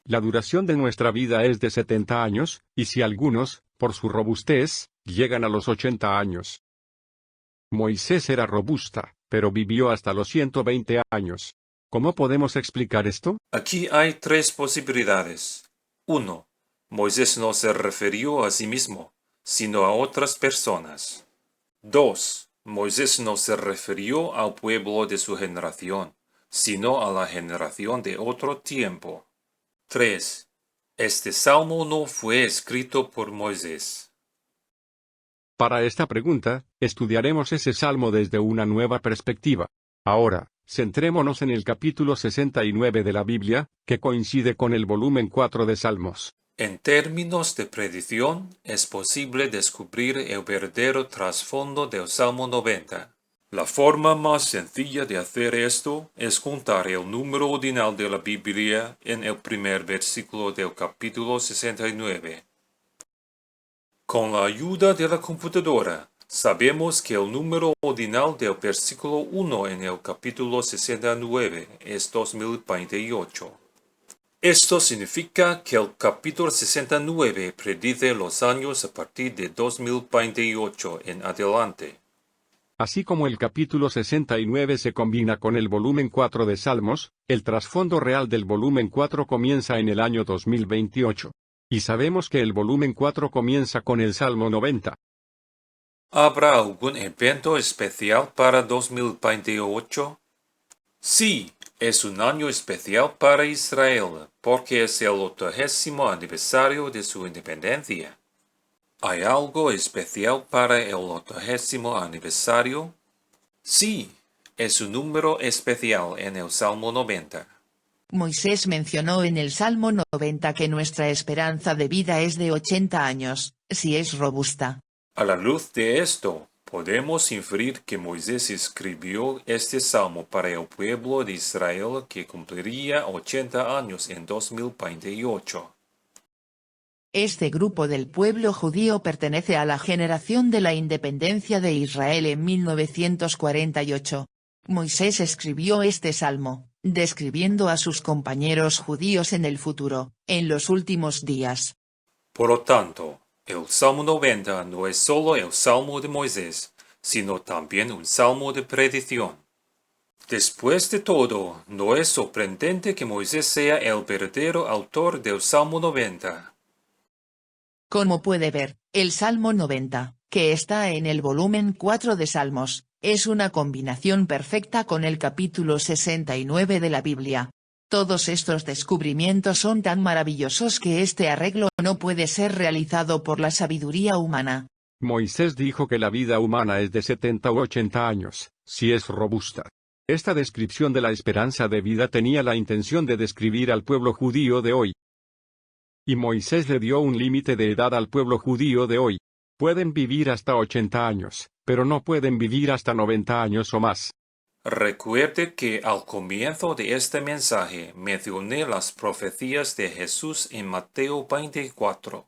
La duración de nuestra vida es de 70 años, y si algunos, por su robustez, llegan a los 80 años. Moisés era robusta, pero vivió hasta los 120 años. ¿Cómo podemos explicar esto? Aquí hay tres posibilidades. 1. Moisés no se refirió a sí mismo, sino a otras personas. 2. Moisés no se refirió al pueblo de su generación, sino a la generación de otro tiempo. 3. Este salmo no fue escrito por Moisés. Para esta pregunta, estudiaremos ese salmo desde una nueva perspectiva. Ahora, centrémonos en el capítulo 69 de la Biblia, que coincide con el volumen 4 de Salmos. En términos de predicción, es posible descubrir el verdadero trasfondo del Salmo 90. La forma más sencilla de hacer esto es juntar el número ordinal de la Biblia en el primer versículo del capítulo 69. Con la ayuda de la computadora, sabemos que el número ordinal del versículo 1 en el capítulo 69 es 2028. Esto significa que el capítulo 69 predice los años a partir de 2028 en adelante. Así como el capítulo 69 se combina con el volumen 4 de Salmos, el trasfondo real del volumen 4 comienza en el año 2028. Y sabemos que el volumen 4 comienza con el Salmo 90. ¿Habrá algún evento especial para 2028? Sí, es un año especial para Israel, porque es el 80º aniversario de su independencia. ¿Hay algo especial para el 80º aniversario? Sí, es un número especial en el Salmo 90. Moisés mencionó en el Salmo 90 que nuestra esperanza de vida es de 80 años, si es robusta. A la luz de esto, podemos inferir que Moisés escribió este salmo para el pueblo de Israel que cumpliría 80 años en 2028. Este grupo del pueblo judío pertenece a la generación de la independencia de Israel en 1948. Moisés escribió este salmo, describiendo a sus compañeros judíos en el futuro, en los últimos días. Por lo tanto, el Salmo 90 no es solo el Salmo de Moisés, sino también un salmo de predicción. Después de todo, no es sorprendente que Moisés sea el verdadero autor del Salmo 90. Como puede ver, el Salmo 90, que está en el volumen 4 de Salmos, es una combinación perfecta con el capítulo 69 de la Biblia. Todos estos descubrimientos son tan maravillosos que este arreglo no puede ser realizado por la sabiduría humana. Moisés dijo que la vida humana es de 70 u 80 años, si es robusta. Esta descripción de la esperanza de vida tenía la intención de describir al pueblo judío de hoy. Y Moisés le dio un límite de edad al pueblo judío de hoy. Pueden vivir hasta 80 años, pero no pueden vivir hasta 90 años o más. Recuerde que al comienzo de este mensaje mencioné las profecías de Jesús en Mateo 24.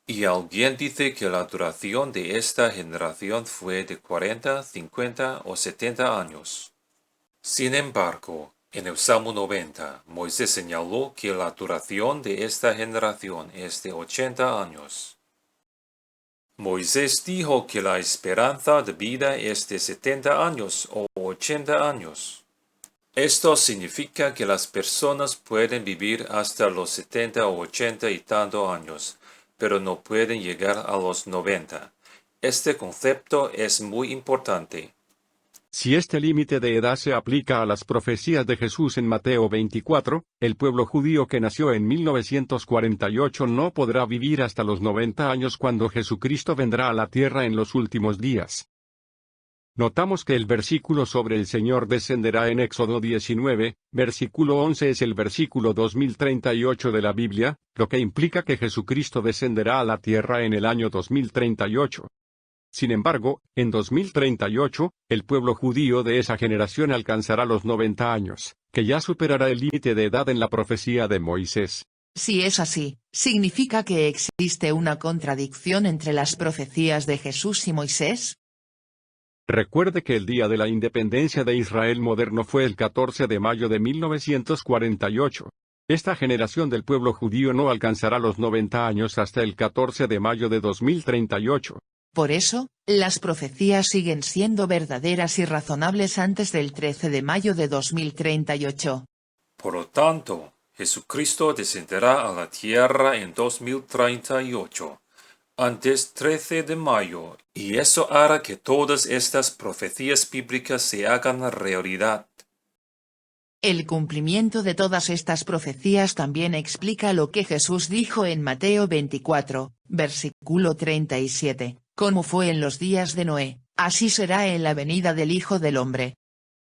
Y alguien dice que la duración de esta generación fue de 40, 50 o 70 años. Sin embargo, en el Salmo 90, Moisés señaló que la duración de esta generación es de 80 años. Moisés dijo que la esperanza de vida es de 70 años o 80 años. Esto significa que las personas pueden vivir hasta los 70 o 80 y tantos años, pero no pueden llegar a los 90. Este concepto es muy importante. Si este límite de edad se aplica a las profecías de Jesús en Mateo 24, el pueblo judío que nació en 1948 no podrá vivir hasta los 90 años cuando Jesucristo vendrá a la tierra en los últimos días. Notamos que el versículo sobre el Señor descenderá en Éxodo 19, versículo 11 es el versículo 2038 de la Biblia, lo que implica que Jesucristo descenderá a la tierra en el año 2038. Sin embargo, en 2038, el pueblo judío de esa generación alcanzará los 90 años, que ya superará el límite de edad en la profecía de Moisés. Si es así, ¿significa que existe una contradicción entre las profecías de Jesús y Moisés? Recuerde que el día de la independencia de Israel moderno fue el 14 de mayo de 1948. Esta generación del pueblo judío no alcanzará los 90 años hasta el 14 de mayo de 2038. Por eso, las profecías siguen siendo verdaderas y razonables antes del 13 de mayo de 2038. Por lo tanto, Jesucristo descenderá a la tierra en 2038, antes 13 de mayo, y eso hará que todas estas profecías bíblicas se hagan realidad. El cumplimiento de todas estas profecías también explica lo que Jesús dijo en Mateo 24, versículo 37. Como fue en los días de Noé, así será en la venida del Hijo del Hombre.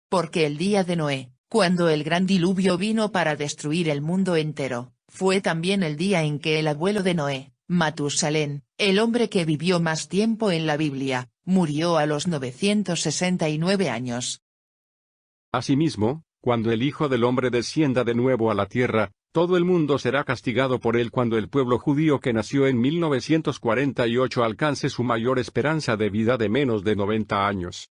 Porque el día de Noé, cuando el gran diluvio vino para destruir el mundo entero, Fue también el día en que el abuelo de Noé, Matusalén, el hombre que vivió más tiempo en la Biblia, murió a los 969 años. Asimismo, cuando el Hijo del Hombre descienda de nuevo a la tierra, todo el mundo será castigado por él cuando el pueblo judío que nació en 1948 alcance su mayor esperanza de vida de menos de 90 años.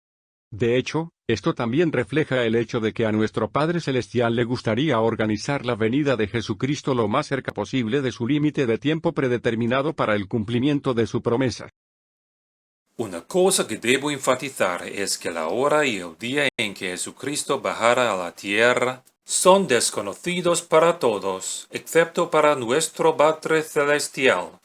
De hecho, esto también refleja el hecho de que a nuestro Padre Celestial le gustaría organizar la venida de Jesucristo lo más cerca posible de su límite de tiempo predeterminado para el cumplimiento de su promesa. Una cosa que debo enfatizar es que la hora y el día en que Jesucristo bajara a la tierra son desconocidos para todos, excepto para nuestro Padre Celestial.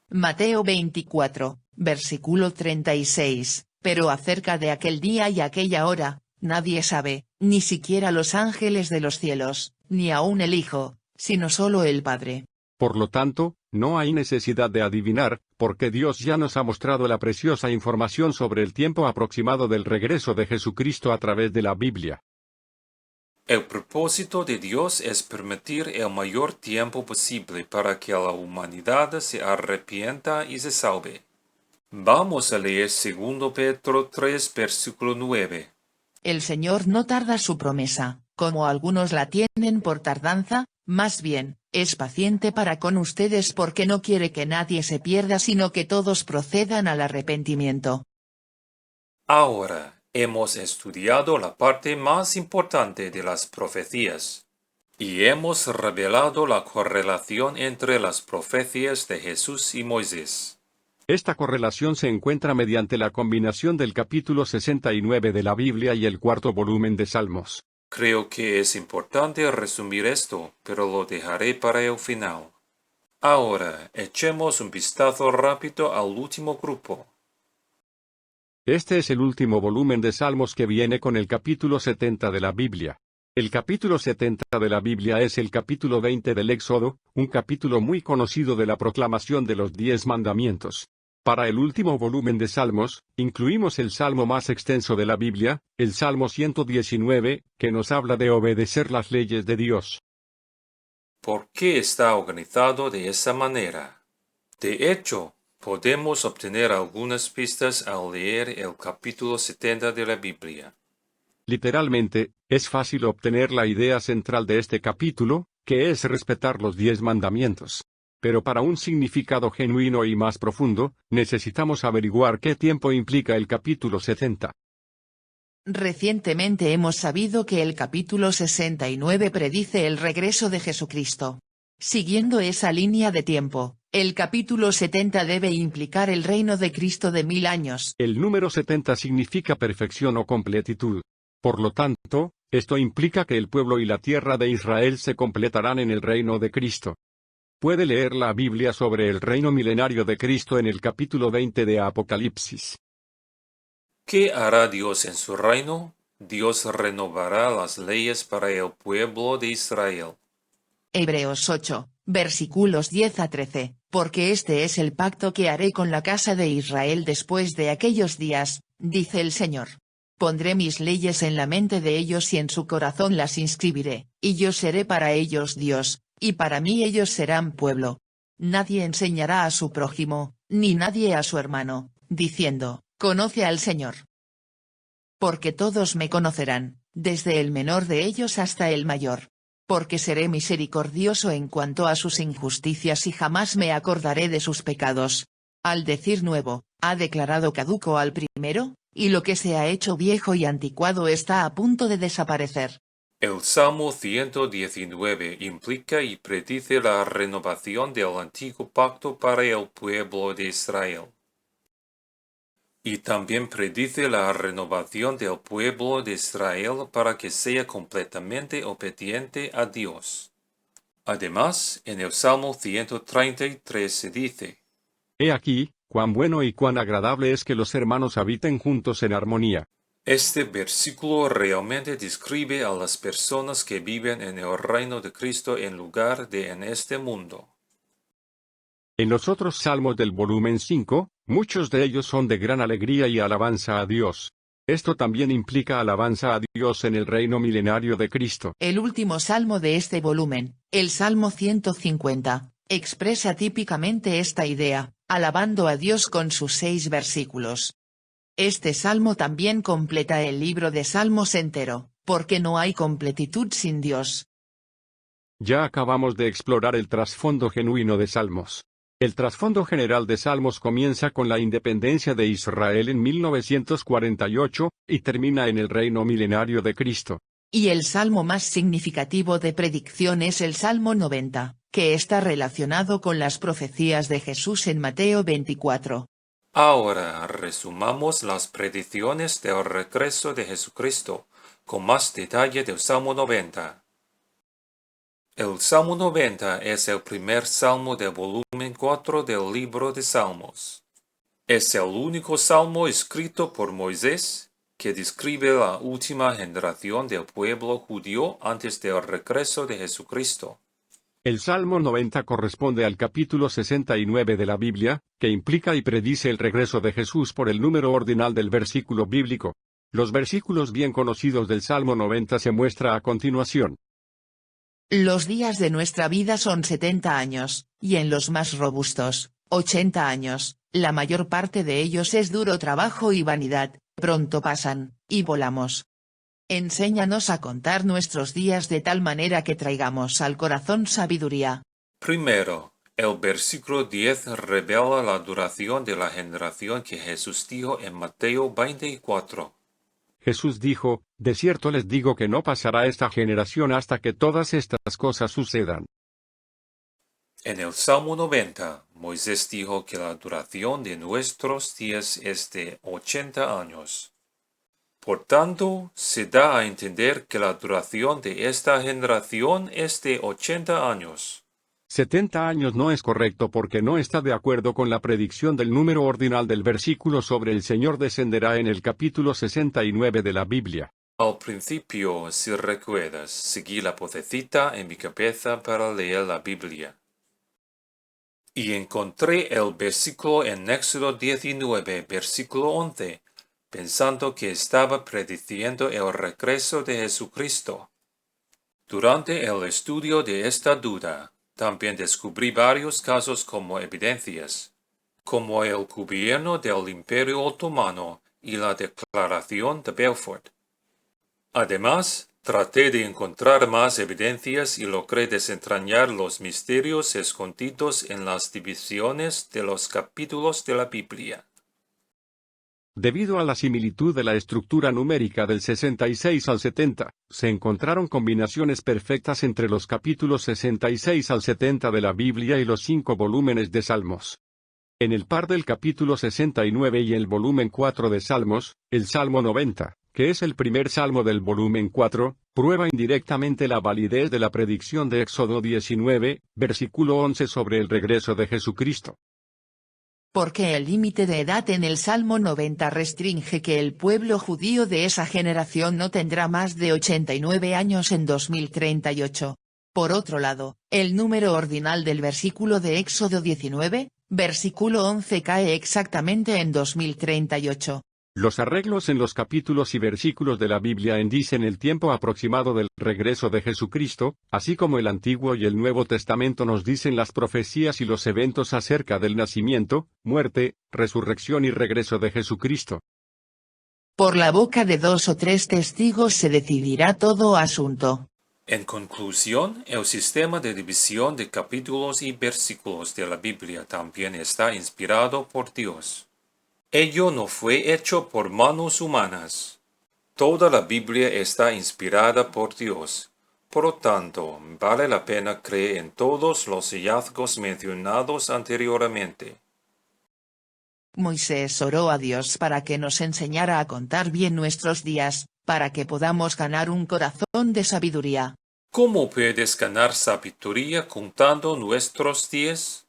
Mateo 24, versículo 36. Pero acerca de aquel día y aquella hora, nadie sabe, ni siquiera los ángeles de los cielos, ni aun el Hijo, sino solo el Padre. Por lo tanto, no hay necesidad de adivinar, porque Dios ya nos ha mostrado la preciosa información sobre el tiempo aproximado del regreso de Jesucristo a través de la Biblia. El propósito de Dios es permitir el mayor tiempo posible para que la humanidad se arrepienta y se salve. Vamos a leer 2 Pedro 3, versículo 9. El Señor no tarda su promesa, como algunos la tienen por tardanza, más bien, es paciente para con ustedes porque no quiere que nadie se pierda sino que todos procedan al arrepentimiento. Ahora, hemos estudiado la parte más importante de las profecías, y hemos revelado la correlación entre las profecías de Jesús y Moisés. Esta correlación se encuentra mediante la combinación del capítulo 69 de la Biblia y el cuarto volumen de Salmos. Creo que es importante resumir esto, pero lo dejaré para el final. Ahora, echemos un vistazo rápido al último grupo. Este es el último volumen de Salmos que viene con el capítulo 70 de la Biblia. El capítulo 70 de la Biblia es el capítulo 20 del Éxodo, un capítulo muy conocido de la proclamación de los 10 mandamientos. Para el último volumen de Salmos, incluimos el salmo más extenso de la Biblia, el Salmo 119, que nos habla de obedecer las leyes de Dios. ¿Por qué está organizado de esa manera? De hecho, podemos obtener algunas pistas al leer el capítulo 70 de la Biblia. Literalmente, es fácil obtener la idea central de este capítulo, que es respetar los 10 mandamientos. Pero para un significado genuino y más profundo, necesitamos averiguar qué tiempo implica el capítulo 70. Recientemente hemos sabido que el capítulo 69 predice el regreso de Jesucristo. Siguiendo esa línea de tiempo, el capítulo 70 debe implicar el reino de Cristo de 1000 años. El número 70 significa perfección o completitud. Por lo tanto, esto implica que el pueblo y la tierra de Israel se completarán en el reino de Cristo. Puede leer la Biblia sobre el reino milenario de Cristo en el capítulo 20 de Apocalipsis. ¿Qué hará Dios en su reino? Dios renovará las leyes para el pueblo de Israel. Hebreos 8, versículos 10 a 13, porque este es el pacto que haré con la casa de Israel después de aquellos días, dice el Señor. Pondré mis leyes en la mente de ellos y en su corazón las inscribiré, y yo seré para ellos Dios, y para mí ellos serán pueblo. Nadie enseñará a su prójimo, ni nadie a su hermano, diciendo, conoce al Señor. Porque todos me conocerán, desde el menor de ellos hasta el mayor. Porque seré misericordioso en cuanto a sus injusticias y jamás me acordaré de sus pecados. Al decir nuevo, ha declarado caduco al primero, y lo que se ha hecho viejo y anticuado está a punto de desaparecer. El Salmo 119 implica y predice la renovación del antiguo pacto para el pueblo de Israel. Y también predice la renovación del pueblo de Israel para que sea completamente obediente a Dios. Además, en el Salmo 133 se dice: He aquí, cuán bueno y cuán agradable es que los hermanos habiten juntos en armonía. Este versículo realmente describe a las personas que viven en el reino de Cristo en lugar de en este mundo. En los otros salmos del volumen 5, muchos de ellos son de gran alegría y alabanza a Dios. Esto también implica alabanza a Dios en el reino milenario de Cristo. El último salmo de este volumen, el Salmo 150, expresa típicamente esta idea, alabando a Dios con sus 6 versículos. Este salmo también completa el libro de Salmos entero, porque no hay completitud sin Dios. Ya acabamos de explorar el trasfondo genuino de Salmos. El trasfondo general de Salmos comienza con la independencia de Israel en 1948, y termina en el reino milenario de Cristo. Y el salmo más significativo de predicción es el Salmo 90, que está relacionado con las profecías de Jesús en Mateo 24. Ahora resumamos las predicciones del regreso de Jesucristo, con más detalle del Salmo 90. El Salmo 90 es el primer salmo del volumen 4 del libro de Salmos. Es el único salmo escrito por Moisés que describe la última generación del pueblo judío antes del regreso de Jesucristo. El Salmo 90 corresponde al capítulo 69 de la Biblia, que implica y predice el regreso de Jesús por el número ordinal del versículo bíblico. Los versículos bien conocidos del Salmo 90 se muestra a continuación. Los días de nuestra vida son 70 años, y en los más robustos, 80 años, la mayor parte de ellos es duro trabajo y vanidad, pronto pasan, y volamos. Enséñanos a contar nuestros días de tal manera que traigamos al corazón sabiduría. Primero, el versículo 10 revela la duración de la generación que Jesús dijo en Mateo 24. Jesús dijo, de cierto les digo que no pasará esta generación hasta que todas estas cosas sucedan. En el Salmo 90, Moisés dijo que la duración de nuestros días es de 80 años. Por tanto, se da a entender que la duración de esta generación es de 80 años. 70 años no es correcto porque no está de acuerdo con la predicción del número ordinal del versículo sobre el Señor descenderá en el capítulo 69 de la Biblia. Al principio, si recuerdas, seguí la vocecita en mi cabeza para leer la Biblia. Y encontré el versículo en Éxodo 19, versículo 11, pensando que estaba prediciendo el regreso de Jesucristo. Durante el estudio de esta duda, también descubrí varios casos como evidencias, como el gobierno del Imperio Otomano y la Declaración de Belfort. Además, traté de encontrar más evidencias y logré desentrañar los misterios escondidos en las divisiones de los capítulos de la Biblia. Debido a la similitud de la estructura numérica del 66 al 70, se encontraron combinaciones perfectas entre los capítulos 66 al 70 de la Biblia y los 5 volúmenes de Salmos. En el par del capítulo 69 y el volumen 4 de Salmos, el Salmo 90, que es el primer salmo del volumen 4, prueba indirectamente la validez de la predicción de Éxodo 19, versículo 11 sobre el regreso de Jesucristo. Porque el límite de edad en el Salmo 90 restringe que el pueblo judío de esa generación no tendrá más de 89 años en 2038. Por otro lado, el número ordinal del versículo de Éxodo 19, versículo 11 cae exactamente en 2038. Los arreglos en los capítulos y versículos de la Biblia indicen el tiempo aproximado del regreso de Jesucristo, así como el Antiguo y el Nuevo Testamento nos dicen las profecías y los eventos acerca del nacimiento, muerte, resurrección y regreso de Jesucristo. Por la boca de 2 o 3 testigos se decidirá todo asunto. En conclusión, el sistema de división de capítulos y versículos de la Biblia también está inspirado por Dios. Ello no fue hecho por manos humanas. Toda la Biblia está inspirada por Dios. Por lo tanto, vale la pena creer en todos los hallazgos mencionados anteriormente. Moisés oró a Dios para que nos enseñara a contar bien nuestros días, para que podamos ganar un corazón de sabiduría. ¿Cómo puedes ganar sabiduría contando nuestros días?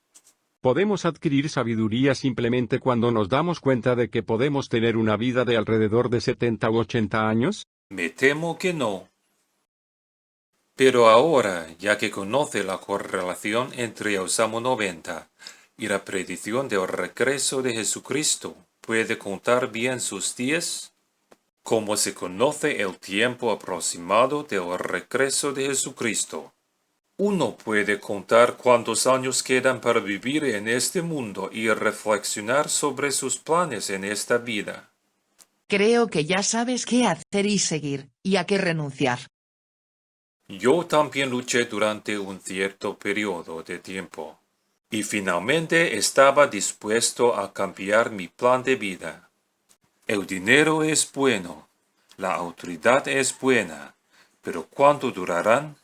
Podemos adquirir sabiduría simplemente cuando nos damos cuenta de que podemos tener una vida de alrededor de 70 u 80 años. Me temo que no. Pero ahora, ya que conoce la correlación entre el Salmo 90 y la predicción del regreso de Jesucristo, ¿puede contar bien sus días? Como se conoce el tiempo aproximado del regreso de Jesucristo. Uno puede contar cuántos años quedan para vivir en este mundo y reflexionar sobre sus planes en esta vida. Creo que ya sabes qué hacer y seguir, y a qué renunciar. Yo también luché durante un cierto periodo de tiempo, y finalmente estaba dispuesto a cambiar mi plan de vida. El dinero es bueno, la autoridad es buena, pero ¿cuánto durarán?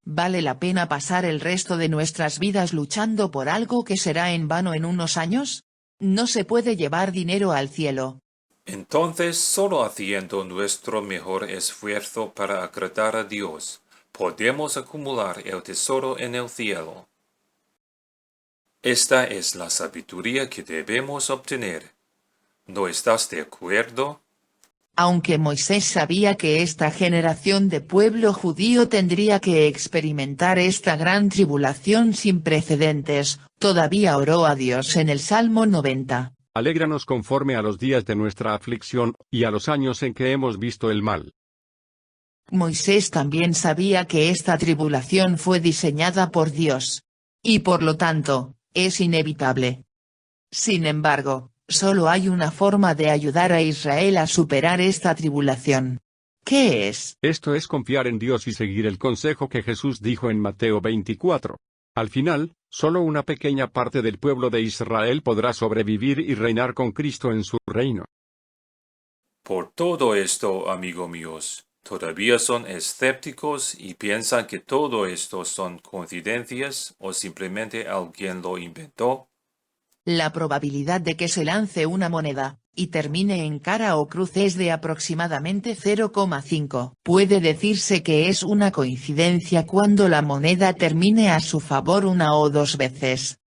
¿Vale la pena pasar el resto de nuestras vidas luchando por algo que será en vano en unos años? No se puede llevar dinero al cielo. Entonces, solo haciendo nuestro mejor esfuerzo para agradar a Dios, podemos acumular el tesoro en el cielo. Esta es la sabiduría que debemos obtener. ¿No estás de acuerdo? Aunque Moisés sabía que esta generación de pueblo judío tendría que experimentar esta gran tribulación sin precedentes, todavía oró a Dios en el Salmo 90. Alégranos conforme a los días de nuestra aflicción, y a los años en que hemos visto el mal. Moisés también sabía que esta tribulación fue diseñada por Dios. Y por lo tanto, es inevitable. Sin embargo, solo hay una forma de ayudar a Israel a superar esta tribulación. ¿Qué es? Esto es confiar en Dios y seguir el consejo que Jesús dijo en Mateo 24. Al final, solo una pequeña parte del pueblo de Israel podrá sobrevivir y reinar con Cristo en su reino. Por todo esto, amigos míos, todavía son escépticos y piensan que todo esto son coincidencias o simplemente alguien lo inventó. La probabilidad de que se lance una moneda, y termine en cara o cruz es de aproximadamente 0,5. Puede decirse que es una coincidencia cuando la moneda termine a su favor una o dos veces.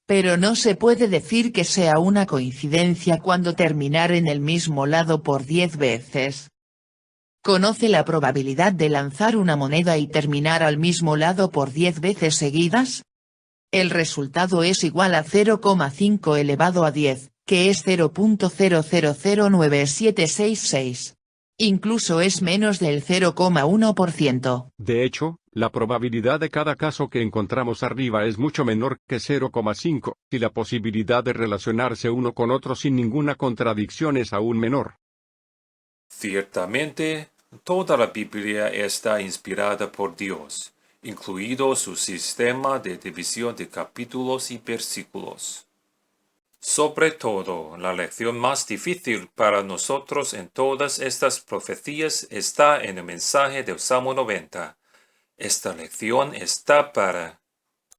Pero no se puede decir que sea una coincidencia cuando terminar en el mismo lado por 10 veces. ¿Conoce la probabilidad de lanzar una moneda y terminar al mismo lado por 10 veces seguidas? El resultado es igual a 0,5 elevado a 10, que es 0.00097666. Incluso es menos del 0,1%. De hecho, la probabilidad de cada caso que encontramos arriba es mucho menor que 0,5, y la posibilidad de relacionarse uno con otro sin ninguna contradicción es aún menor. Ciertamente, toda la Biblia está inspirada por Dios, incluido su sistema de división de capítulos y versículos. Sobre todo, la lección más difícil para nosotros en todas estas profecías está en el mensaje del Salmo 90. Esta lección está para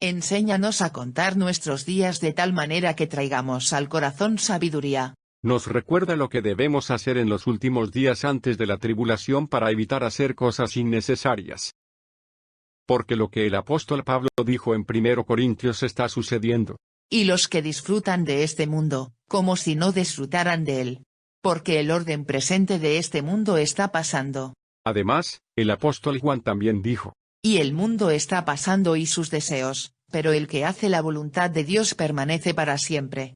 Enséñanos a contar nuestros días de tal manera que traigamos al corazón sabiduría. Nos recuerda lo que debemos hacer en los últimos días antes de la tribulación para evitar hacer cosas innecesarias. Porque lo que el apóstol Pablo dijo en 1 Corintios está sucediendo. Y los que disfrutan de este mundo, como si no disfrutaran de él. Porque el orden presente de este mundo está pasando. Además, el apóstol Juan también dijo. Y el mundo está pasando y sus deseos, pero el que hace la voluntad de Dios permanece para siempre.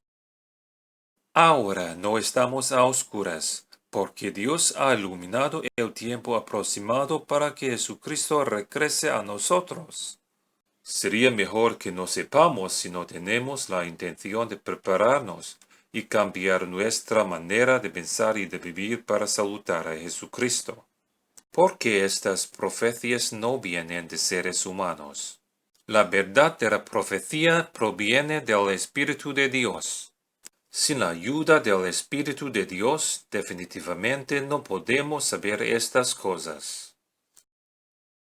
Ahora no estamos a oscuras, porque Dios ha iluminado el tiempo aproximado para que Jesucristo regrese a nosotros. Sería mejor que no sepamos si no tenemos la intención de prepararnos y cambiar nuestra manera de pensar y de vivir para saludar a Jesucristo. Porque estas profecías no vienen de seres humanos. La verdad de la profecía proviene del Espíritu de Dios. Sin la ayuda del Espíritu de Dios, definitivamente no podemos saber estas cosas.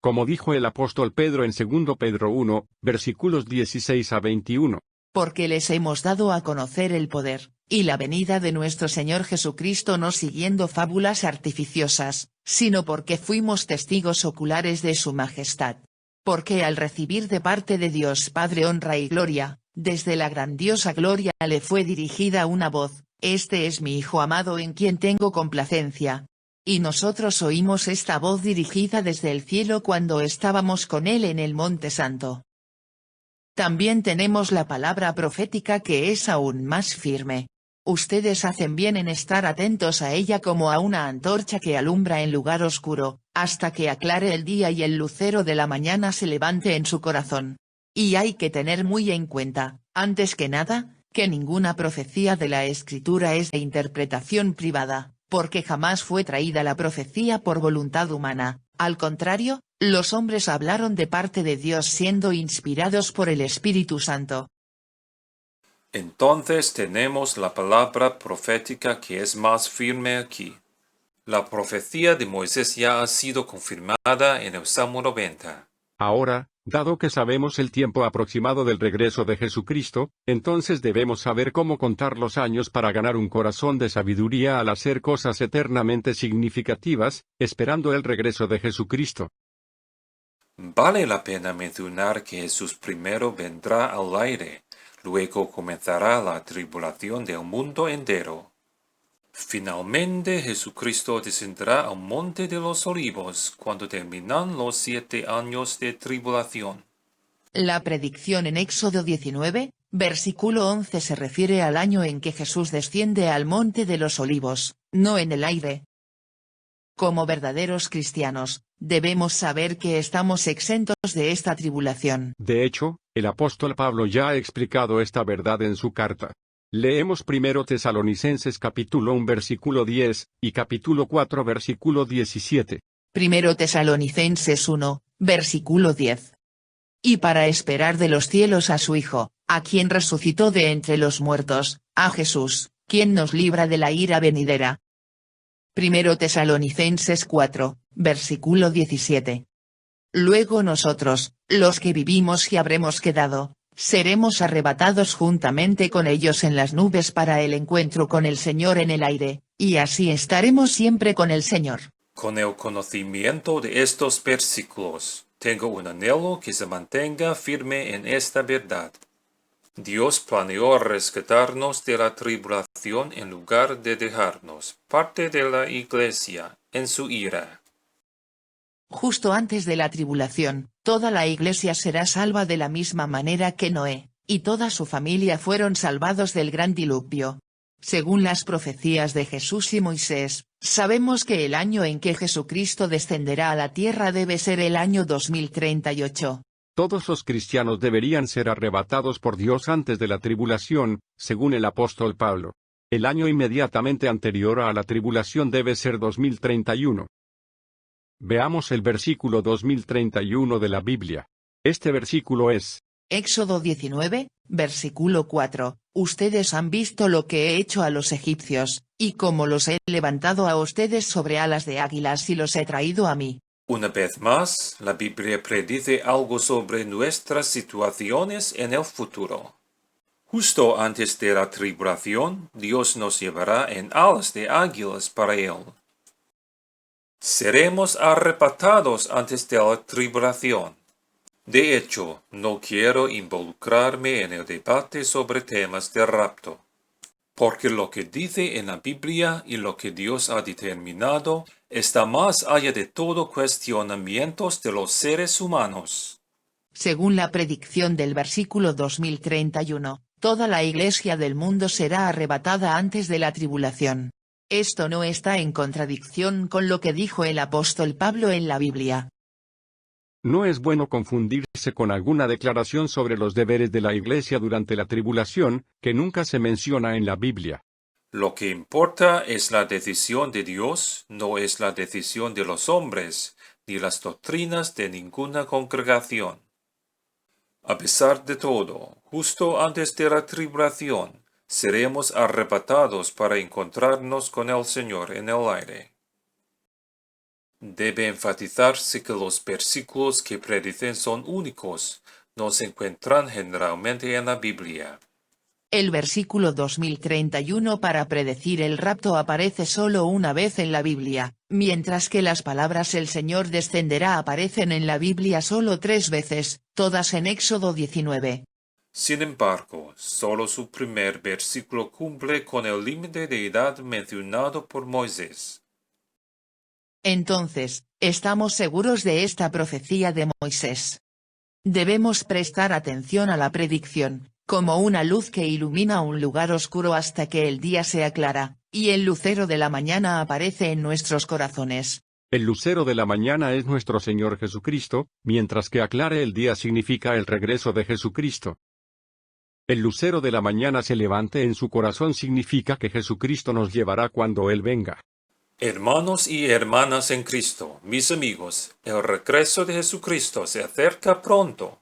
Como dijo el apóstol Pedro en 2 Pedro 1, versículos 16 a 21. Porque les hemos dado a conocer el poder, y la venida de nuestro Señor Jesucristo no siguiendo fábulas artificiosas, sino porque fuimos testigos oculares de su majestad. Porque al recibir de parte de Dios Padre honra y gloria, desde la grandiosa gloria le fue dirigida una voz, este es mi Hijo amado en quien tengo complacencia. Y nosotros oímos esta voz dirigida desde el cielo cuando estábamos con él en el Monte Santo. También tenemos la palabra profética que es aún más firme. Ustedes hacen bien en estar atentos a ella como a una antorcha que alumbra en lugar oscuro, hasta que aclare el día y el lucero de la mañana se levante en su corazón. Y hay que tener muy en cuenta, antes que nada, que ninguna profecía de la Escritura es de interpretación privada, porque jamás fue traída la profecía por voluntad humana, al contrario, los hombres hablaron de parte de Dios siendo inspirados por el Espíritu Santo. Entonces tenemos la palabra profética que es más firme aquí. La profecía de Moisés ya ha sido confirmada en el Salmo 90. Ahora, dado que sabemos el tiempo aproximado del regreso de Jesucristo, entonces debemos saber cómo contar los años para ganar un corazón de sabiduría al hacer cosas eternamente significativas, esperando el regreso de Jesucristo. Vale la pena mencionar que Jesús primero vendrá al aire, luego comenzará la tribulación del mundo entero. Finalmente Jesucristo descenderá al monte de los olivos cuando terminan los 7 años de tribulación. La predicción en Éxodo 19, versículo 11 se refiere al año en que Jesús desciende al monte de los olivos, no en el aire. Como verdaderos cristianos, debemos saber que estamos exentos de esta tribulación. De hecho, el apóstol Pablo ya ha explicado esta verdad en su carta. Leemos 1 Tesalonicenses capítulo 1 versículo 10, y capítulo 4 versículo 17. 1 Tesalonicenses 1, versículo 10. Y para esperar de los cielos a su Hijo, a quien resucitó de entre los muertos, a Jesús, quien nos libra de la ira venidera. 1 Tesalonicenses 4, versículo 17. Luego nosotros, los que vivimos y habremos quedado, seremos arrebatados juntamente con ellos en las nubes para el encuentro con el Señor en el aire, y así estaremos siempre con el Señor. Con el conocimiento de estos versículos, tengo un anhelo que se mantenga firme en esta verdad. Dios planeó rescatarnos de la tribulación en lugar de dejarnos parte de la Iglesia en su ira. Justo antes de la tribulación, toda la Iglesia será salva de la misma manera que Noé, y toda su familia fueron salvados del gran diluvio. Según las profecías de Jesús y Moisés, sabemos que el año en que Jesucristo descenderá a la tierra debe ser el año 2038. Todos los cristianos deberían ser arrebatados por Dios antes de la tribulación, según el apóstol Pablo. El año inmediatamente anterior a la tribulación debe ser 2031. Veamos el versículo 2031 de la Biblia. Este versículo es: Éxodo 19, versículo 4, ustedes han visto lo que he hecho a los egipcios, y cómo los he levantado a ustedes sobre alas de águilas y los he traído a mí. Una vez más, la Biblia predice algo sobre nuestras situaciones en el futuro. Justo antes de la tribulación, Dios nos llevará en alas de águilas para Él. Seremos arrebatados antes de la tribulación. De hecho, no quiero involucrarme en el debate sobre temas de rapto, porque lo que dice en la Biblia y lo que Dios ha determinado está más allá de todo cuestionamientos de los seres humanos. Según la predicción del versículo 2031, toda la Iglesia del mundo será arrebatada antes de la tribulación. Esto no está en contradicción con lo que dijo el apóstol Pablo en la Biblia. No es bueno confundirse con alguna declaración sobre los deberes de la Iglesia durante la tribulación, que nunca se menciona en la Biblia. Lo que importa es la decisión de Dios, no es la decisión de los hombres, ni las doctrinas de ninguna congregación. A pesar de todo, justo antes de la tribulación, seremos arrebatados para encontrarnos con el Señor en el aire. Debe enfatizarse que los versículos que predicen son únicos, no se encuentran generalmente en la Biblia. El versículo 2031 para predecir el rapto aparece solo una vez en la Biblia, mientras que las palabras "el Señor descenderá" aparecen en la Biblia solo 3 veces, todas en Éxodo 19. Sin embargo, solo su primer versículo cumple con el límite de edad mencionado por Moisés. Entonces, estamos seguros de esta profecía de Moisés. Debemos prestar atención a la predicción, como una luz que ilumina un lugar oscuro hasta que el día se aclara, y el lucero de la mañana aparece en nuestros corazones. El lucero de la mañana es nuestro Señor Jesucristo, mientras que aclare el día significa el regreso de Jesucristo. El lucero de la mañana se levante en su corazón significa que Jesucristo nos llevará cuando Él venga. Hermanos y hermanas en Cristo, mis amigos, el regreso de Jesucristo se acerca pronto.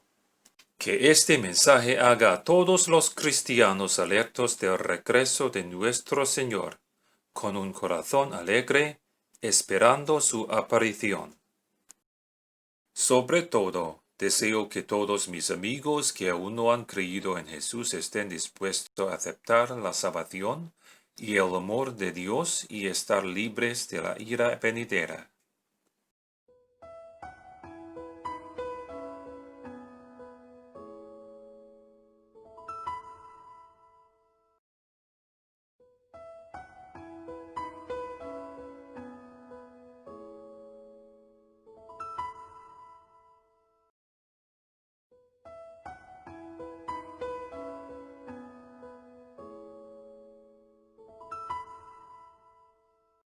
Que este mensaje haga a todos los cristianos alertos del regreso de nuestro Señor, con un corazón alegre, esperando su aparición. Sobre todo, deseo que todos mis amigos que aún no han creído en Jesús estén dispuestos a aceptar la salvación y el amor de Dios y estar libres de la ira venidera.